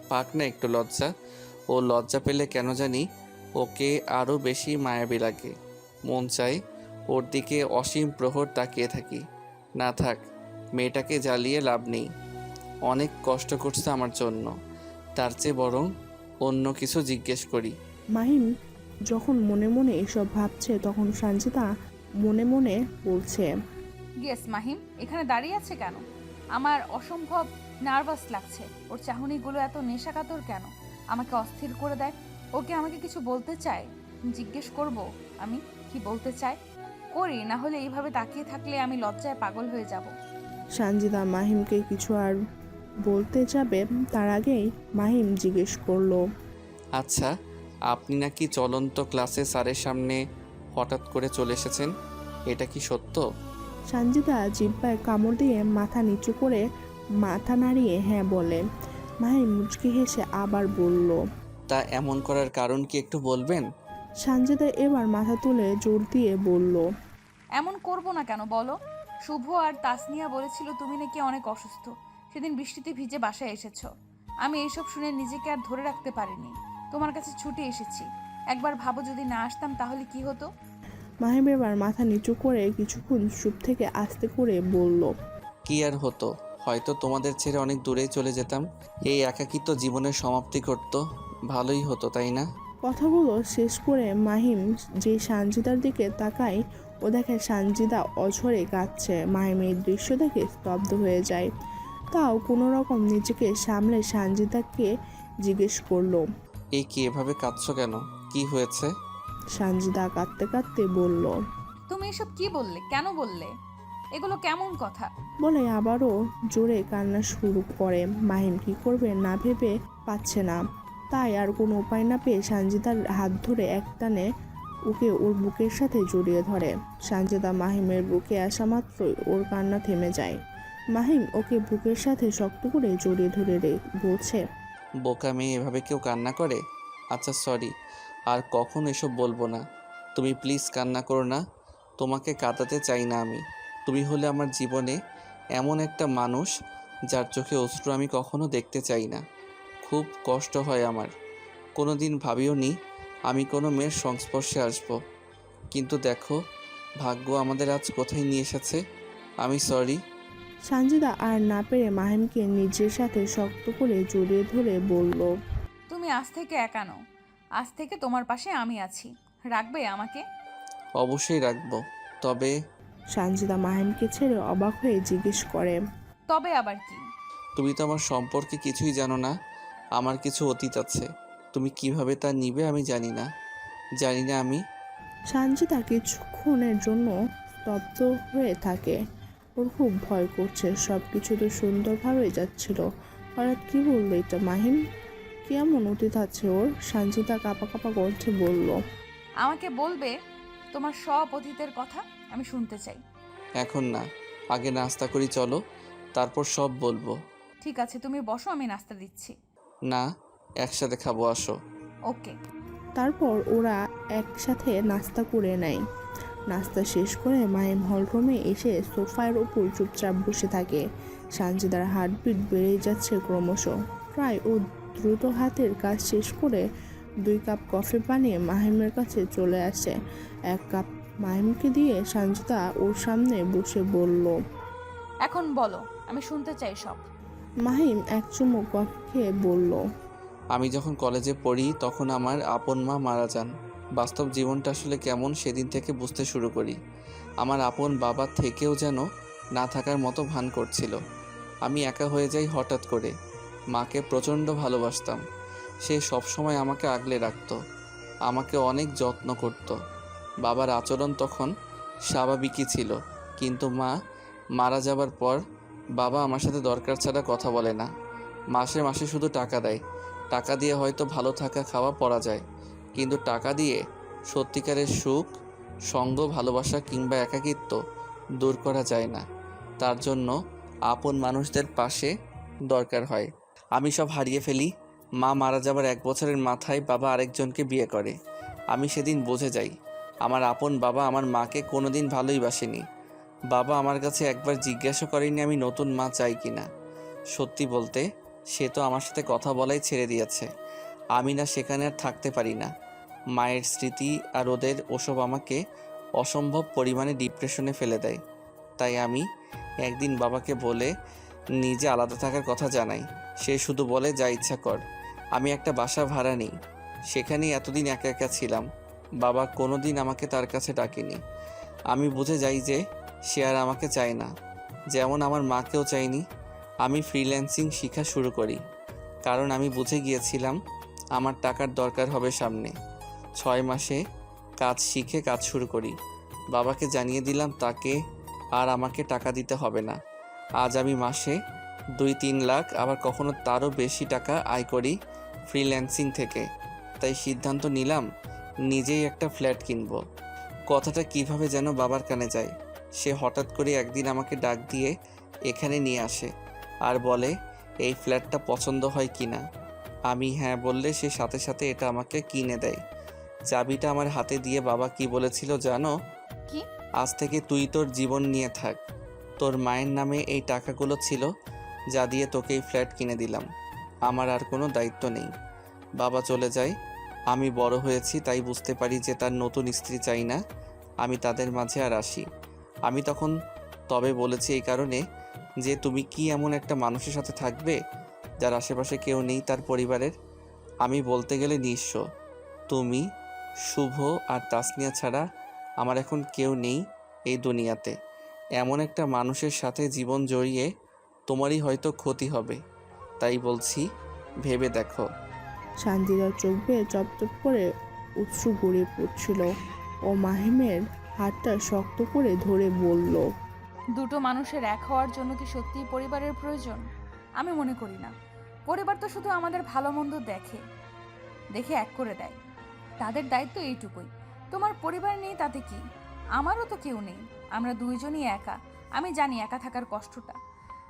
পাক না একটু লজ্জা। ও লজ্জা পেলে কেন জানি ওকে আরও বেশি মায়াবী লাগে। মন চায় ওর দিকে অসীম প্রহর তাকিয়ে থাকি। না থাক, মেয়েটাকে জ্বালিয়ে লাভ নেই। অনেক কষ্ট করছে আমার জন্য, তার চেয়ে বরং অন্য কিছু জিজ্ঞেস করি। মাহিম যখন মনে মনে এসব ভাবছে তখন সঞ্জিতা মনে মনে বলছে, ইয়েস মাহিম এখানে দাঁড়িয়ে আছে কেন? আমার অসম্ভব নার্ভাস লাগছে। ওর চাহনিগুলো এত নেশাকাতর কেন? আমাকে অস্থির করে দেয়। ওকে আমাকে কিছু বলতে চায়, জিজ্ঞেস করব আমি কি বলতে চাই। করি, না হলে এইভাবে তাকিয়ে থাকলে আমি লজ্জায় পাগল হয়ে যাব। সঞ্জিতা মাহিমকে কিছু আর বলতে যাবে তার আগেই মাহিম জিজ্ঞেস করলো, আচ্ছা, আপনি নাকি চলন্ত ক্লাসে স্যারের সামনে হঠাৎ করে চলে এসেছেন, এটা কি সত্য? সঞ্জিতা জিহ্বায় কামড় দিয়ে মাথা নিচু করে মাথা নাড়িয়ে হ্যাঁ বলে। মাহিম মুচকি হেসে আবার বলল, তা এমন করার কারণ কি একটু বলবেন? সঞ্জিতা এবার মাথা তুলে জোর দিয়ে বলল, এমন করব না কেন বলো? শুভ আর তাসনিয়া বলেছিল তুমি নাকি অনেক অসুস্থ। সেদিন বৃষ্টিতে ভিজে বাসায় এসেছো। আমি এইসব শুনে নিজেকে আর ধরে রাখতে পারিনি, তোমার কাছে ছুটে এসেছি। একবার ভাবো যদি না আসতাম তাহলে কি হতো? মাহিম এবার মাথা নিচু করে কিছুক্ষণ চুপ থেকে আস্তে করে বলল, কি আর হতো, হয়তো তোমাদের ছেড়ে অনেক দূরেই চলে যেতাম। এই একাকিত্ব জীবনের সমাপ্তি করত, ভালোই হতো তাই না? কথাগুলো শেষ করে মাহিম যে সঞ্জিতার দিকে তাকায় ও দেখে সঞ্জিতা অঝরে কাঁদছে। মাহিম এই দৃশ্য দেখে স্তব্ধ হয়ে যায়। তাও কোনো রকম নিজেকে সামলে সঞ্জিতাকে জিজ্ঞেস করলো, এই কি এভাবে কাঁদছো কেন, কি হয়েছে? সঞ্জিতা কাঁদতে কাঁদতে বলল, তুমি এসব কি বললে? কেন বললে? এগুলো কেমন কথা? বলে আবারও জোরে কান্না শুরু করে। মাহিম কি করবে না ভেবে পাচ্ছে না, তাই আর কোনো উপায় না পেয়ে সানজিদার হাত ধরে একটানে ওকে ওর বুকের সাথে জড়িয়ে ধরে। সানজিদা মাহিমের বুকে আসা মাত্রই ওর কান্না থেমে যায়। মাহিম ওকে বুকের সাথে শক্ত করে জড়িয়ে ধরে বলছে, বোকা মেয়ে এভাবে কেউ কান্না করে? আচ্ছা সরি, আর কখন এসব বলবো না। তুমি প্লিজ কান্না করো না, তোমাকে কাঁদাতে চাই না আমি। তুমি হলে আমার জীবনে এমন একটা মানুষ যার চোখে অশ্রু আমি কখনো দেখতে চাই না। খুব কষ্ট হয় আমার। কোনো দিন ভাবিও নি আমি কোনো মেয়ের সংস্পর্শে আসব, কিন্তু দেখো ভাগ্য আমাদের আজ কোথায় নিয়ে এসেছে। আমি সরি। সানজিদা আর না পেরে মাহিমকে নিজের সাথে শক্ত করে জড়িয়ে ধরে বলল, তুমি আজ থেকে একা নও। আজ থেকে তোমার পাশে আমি আছি। রাখবে আমাকে? অবশ্যই রাখবো, তবে সানজিদা মাহিমকে ছেড়ে অবাক হয়ে জিজ্ঞেস করে, তবে আবার কি? তুমি তো আমার সম্পর্কে কিছুই জানো না। আমার কিছু অতীত আছে, তুমি কিভাবে তা নিবে আমি জানি না। আমি সানজিদা কিছুক্ষণের জন্য স্তব্ধ হয়ে থাকে। ওর খুব ভয় করছে। সব কিছু তো সুন্দরভাবে যাচ্ছিল, হঠাৎ কি বললো এটা মাহিম? কেমন অতীত আছে ওর? সানজিদা কাঁপা কাঁপা কণ্ঠে বলল, আমাকে বলবে তোমার সব অতীতের কথা? আমি শুনতে চাই। এখন না, আগে নাস্তা করি চলো, তারপর সব বলবো। ঠিক আছে, তুমি বসো, আমি নাস্তা দিচ্ছি। না, একসাথে খাবো, আসো। ওকে। তারপর ওরা একসাথে নাস্তা করে নেয়। নাস্তা শেষ করে মাহিম হলরুমে এসে সোফার উপর চুপচাপ বসে থাকে। সানজিদার হার্টবিট বেড়ে যাচ্ছে ক্রমশ। প্রায় ও দ্রুত হাতের কাজ শেষ করে 2 কাপ কফি বানিয়ে মাহিমের কাছে চলে আসে। 1 কাপ মাহিমকে দিয়ে সানজিদা ওর সামনে বসে বলল, এখন বলো, আমি শুনতে চাই সব। মাহিম এক চুমুক কফি খেয়ে বলল, আমি যখন কলেজে পড়ি তখন আমার আপন মা মারা যান। বাস্তব জীবনটা আসলে কেমন সেদিন থেকে বুঝতে শুরু করি। আমার আপন বাবা থেকেও যেন না থাকার মতো ভান করছিল। আমি একা হয়ে যাই হঠাৎ করে। মাকে প্রচণ্ড ভালোবাসতাম। সে সবসময় আমাকে আগলে রাখতো, আমাকে অনেক যত্ন করত। বাবার আচরণ তখন স্বাভাবিকই ছিল, কিন্তু মা মারা যাবার পর বাবা আমার সাথে দরকার ছাড়া কথা বলে না। মাসে মাসে শুধু টাকা দেয়। টাকা দিয়ে হয়তো ভালো থাকা খাওয়া পড়া যায়, কিন্তু টাকা দিয়ে সত্যিকারের সুখ, সঙ্গ, ভালোবাসা কিংবা একাকিত্ব দূর করা যায় না। তার জন্য আপন মানুষদের পাশে দরকার হয়। আমি সব হারিয়ে ফেলি। মা মারা যাবার 1 বছরের মাথায় বাবা আরেকজনকে বিয়ে করে। আমি সেদিন বুঝে যাই আমার আপন বাবা আমার মাকে কোনোদিন ভালোই বাসেনি। বাবা আমার কাছে একবার জিজ্ঞাসা করেনি আমি নতুন মা চাই কিনা। সত্যি বলতে সে তো আমার সাথে কথা বলাই ছেড়ে দিয়েছে। আমি না সেখানে আর থাকতে পারি না। মায়ের স্মৃতি আর ওদের ওসব আমাকে অসম্ভব পরিমাণে ডিপ্রেশনে ফেলে দেয়। তাই আমি একদিন বাবাকে বলে নিজে আলাদা থাকার কথা জানাই। সে শুধু বলে যা ইচ্ছা কর। আমি একটা বাসা ভাড়া নিই, সেখানেই এতদিন একা একা ছিলাম। বাবা কোনোদিন আমাকে তার কাছে ডাকেনি। আমি বুঝে যাই যে সে আর আমাকে চায় না, যেমন আমার মাকেও চাইনি। আমি ফ্রিল্যান্সিং শেখা শুরু করি, কারণ আমি বুঝে গিয়েছিলাম আমার টাকার দরকার হবে সামনে। 6 মাসে কাজ শিখে কাজ শুরু করি। বাবাকে জানিয়ে দিলাম তাকে আর আমাকে টাকা দিতে হবে না। আজ আমি মাসে 2-3 লাখ, আবার কখনো তারও বেশি টাকা আয় করি ফ্রিল্যান্সিং থেকে। তাই সিদ্ধান্ত নিলাম নিজেই একটা ফ্ল্যাট কিনব। কথাটা কিভাবে যেন বাবার কানে যায়। সে হঠাৎ করে একদিন আমাকে ডাক দিয়ে এখানে নিয়ে আসে আর বলে এই ফ্ল্যাটটা পছন্দ হয় কিনা। আমি হ্যাঁ বললে সে সাথে সাথে এটা আমাকে কিনে দেয়। চাবিটা আমার হাতে দিয়ে বাবা কি বলেছিল জানো? কি? আজ থেকে তুই তোর জীবন নিয়ে থাক। তোর মায়ের নামে এই টাকাগুলো ছিল যা দিয়ে তোকে এই ফ্ল্যাট কিনে দিলাম। আমার আর কোনো দায়িত্ব নেই। বাবা চলে যায়। আমি বড় হয়েছি, তাই বুঝতে পারি যে তার নতুন স্ত্রী চাই না আমি তাদের মাঝে আর আসি। আমি তখন তবে বলেছি এই কারণে যে তুমি কি এমন একটা মানুষের সাথে থাকবে যার আশেপাশে কেউ নেই তার পরিবারের। আমি বলতে গেলে নিঃস্ব। তুমি, শুভ আর তাসনিয়া ছাড়া আমার এখন কেউ নেই এই দুনিয়াতে। এমন একটা মানুষের সাথে জীবন জড়িয়ে তোমারই হয়তো ক্ষতি হবে। তাই বলছি ভেবে দেখো। সানজিদার চোখ বেয়ে চপচপ করে অশ্রু গড়িয়ে পড়ছিল। ও মাহিমের হাতটা শক্ত করে ধরে বলল, দুটো মানুষের এক হওয়ার জন্য কি সত্যিই পরিবারের প্রয়োজন? আমি মনে করি না। পরিবার তো শুধু আমাদের ভালো মন্দ দেখে এক করে দেয়। তাদের দায়িত্ব এইটুকুই। তোমার পরিবার নেই তাতে কি? আমারও তো কেউ নেই। আমরা দুইজনই একা। আমি জানি একা থাকার কষ্টটা।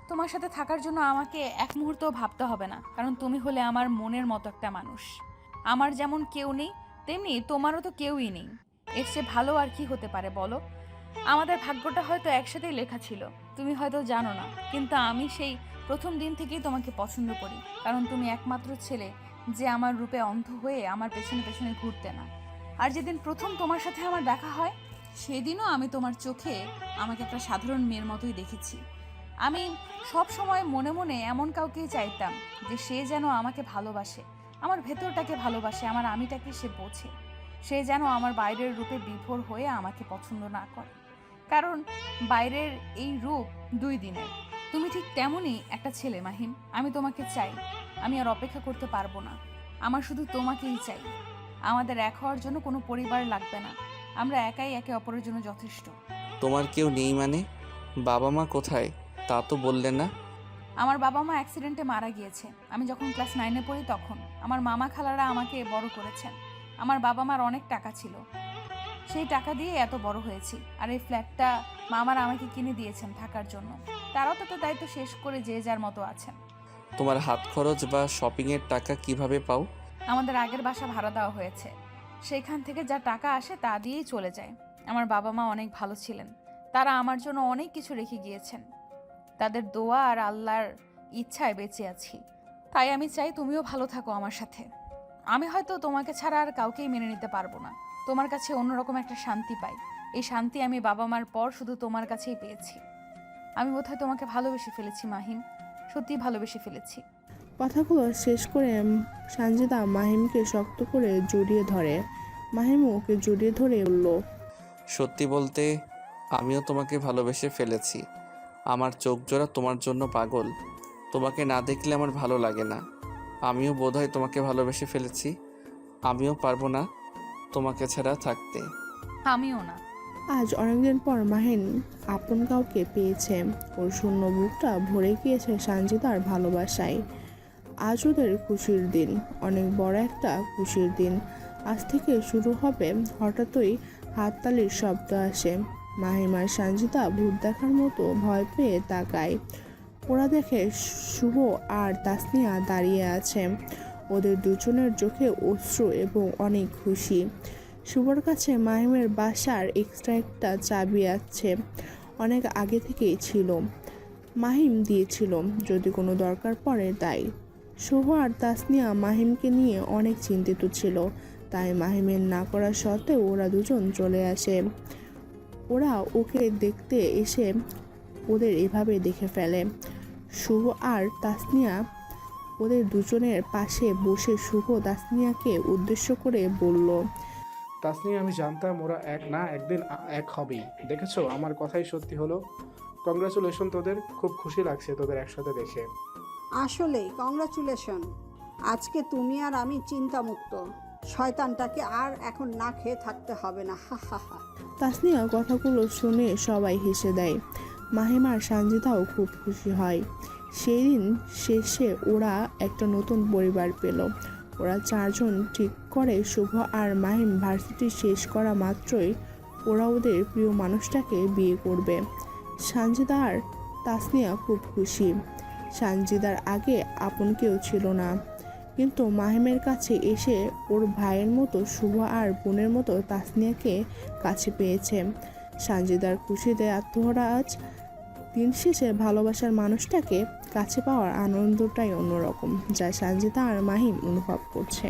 তোমার সাথে থাকার জন্য আমাকে এক মুহূর্তও ভাবতে হবে না, কারণ তুমি হলে আমার মনের মতো একটা মানুষ। আমার যেমন কেউ নেই, তেমনি তোমারও তো কেউই নেই। এর চেয়ে ভালো আর কি হতে পারে বলো? আমাদের ভাগ্যটা হয়তো একসাথেই লেখা ছিল, তুমি হয়তো জানো না, কিন্তু আমি সেই প্রথম দিন থেকেই তোমাকে পছন্দ করি, কারণ তুমি একমাত্র ছেলে যে আমার রূপে অন্ধ হয়ে আমার পেছনে পেছনে ঘুরতে না। আর যেদিন প্রথম তোমার সাথে আমার দেখা হয়, সেদিনও আমি তোমার চোখে আমাকে একটা সাধারণ মেয়ের মতোই দেখেছি। আমি সব সময় মনে মনে এমন কাউকেই চাইতাম যে সে যেন আমাকে ভালোবাসে, আমার ভেতরটাকে ভালোবাসে, আমার আমিটাকে সে বোঝে। সে যেন আমার বাইরের রূপে বিভোর হয়ে আমাকে পছন্দ না করে, কারণ বাইরের এই রূপ 2 দিনের। তুমি ঠিক তেমনই একটা ছেলে মাহিম। আমি তোমাকে চাই। আমি আর অপেক্ষা করতে পারবো না। আমার শুধু তোমাকেই চাই। আমাদের এক হওয়ার জন্য কোনো পরিবার লাগবে না। আমরা একাই একে অপরের জন্য যথেষ্ট। তোমার কেউ নেই মানে? বাবা মা কোথায় তা তো বললে না। আমার বাবা মা অ্যাক্সিডেন্টে মারা গিয়েছে আমি যখন ক্লাস 9-এ পড়ি তখন। আমার মামা খালারা আমাকে বড় করেছেন। আমার বাবা মার অনেক টাকা ছিল, সেই টাকা দিয়ে এত বড় হয়েছি। আর এই ফ্ল্যাটটা মামারা আমাকে কিনে দিয়েছেন থাকার জন্য। তারাও তো দায়িত্ব শেষ করে যে যার মতো আছেন। তোমার হাত খরচ বা শপিংয়ের টাকা কিভাবে পাও? আমাদের আগের বাসা ভাড়া দেওয়া হয়েছে, সেইখান থেকে যা টাকা আসে তা দিয়েই চলে যায়। আমার বাবা মা অনেক ভালো ছিলেন। তারা আমার জন্য অনেক কিছু রেখে গিয়েছেন। তাদের দোয়া আর আল্লাহর ইচ্ছায় বেঁচে আছি। তাই আমি চাই তুমিও ভালো থাকো আমার সাথে। আমি হয়তো তোমাকে ছাড়া আর কাউকেই মেনে নিতে পারবো না। তোমার কাছে অন্যরকম একটা শান্তি পাই। এই শান্তি আমি বাবা মার পর শুধু তোমার কাছেই পেয়েছি। আমি বোধহয় তোমাকে ভালোবেসে ফেলেছি মাহিম, সত্যিই ভালোবেসে ফেলেছি। কথাগুলো শেষ করে সানজিদা মাহিমকে শক্ত করে জড়িয়ে ধরে। মাহিমও ওকে জড়িয়ে ধরে বলল, সত্যি বলতে আমিও তোমাকে ভালোবেসে ফেলেছি। আমার চোখ জোড়া তোমার জন্য পাগল। তোমাকে না দেখলে আমার ভালো লাগে না। আমিও বোধহয় তোমাকে ভালোবেসে ফেলেছি। আমিও পারবো না তোমাকে ছাড়া থাকতে। আমিও না। আজ অনেকদিন পর মাহিন আপন কাউকে পেয়েছে। ওর শূন্য বুকটা ভরে গিয়েছে সানজিদার ভালোবাসায়। আজ ওদের খুশির দিন, অনেক বড় একটা খুশির দিন। আজ থেকে শুরু হবে। হঠাৎই হাততালির শব্দ আসে। মাহিম আর সানজিদা ভূত দেখার মতো ভয় পেয়ে তাকায়। ওরা দেখে শুভ আর তাসনিয়া দাঁড়িয়ে আছে। ওদের দুজনের চোখে অশ্রু এবং অনেক খুশি। শুভর কাছে মাহিমের বাসার এক্সট্রা একটা চাবি আছে, অনেক আগে থেকেই ছিল। মাহিম দিয়েছিল যদি কোনো দরকার পড়ে তাই। শুভ আর তাসনিয়া মাহিমকে নিয়ে অনেক চিন্তিত ছিল, তাই মাহিমের না করা সত্ত্বেও ওরা দুজন চলে আসে। ওরা ওকে দেখতে এসে ওদের এভাবে দেখে ফেলে। শুভ আর তাসনিয়া ওদের দুজনের পাশে বসে শুভ তাসনিয়াকে উদ্দেশ্য করে বলল, তাসনিয়া, আমি জানতাম ওরা এক না একদিন এক হবেই। দেখেছো, আমার কথাই সত্যি হলো। কংগ্রাচুলেশন তোদের, খুব খুশি লাগছে তোদের একসাথে দেখে। আসলেই কংগ্রাচুলেশন। আজকে তুমি আর আমি চিন্তামুক্ত। শয়তানটাকে আর এখন না খেয়ে থাকতে হবে না। হা হা হা। তাসনিয়া কথাগুলো শুনে সবাই হেসে দেয়। মাহিম আর সানজিদাও খুব খুশি হয়। সেই দিন শেষে ওরা একটা নতুন পরিবার পেল। ওরা 4 জন ঠিক করে শুভ আর মাহিম ভার্সিটি শেষ করা মাত্রই ওরা ওদের প্রিয় মানুষটাকে বিয়ে করবে। সানজিদা আর তাসনিয়া খুব খুশি। সানজিদার আগে আপন কেউ ছিল না, কিন্তু মাহিমের কাছে এসে ওর ভাইয়ের মতো শুভ আর বোনের মতো তাসনিয়াকে কাছে পেয়েছে। সানজিদার খুশিতে আত্মহারা। আজ দিন শেষে ভালোবাসার মানুষটাকে কাছে পাওয়ার আনন্দটাই অন্যরকম, যা সানজিদা আর মাহিম অনুভব করছে।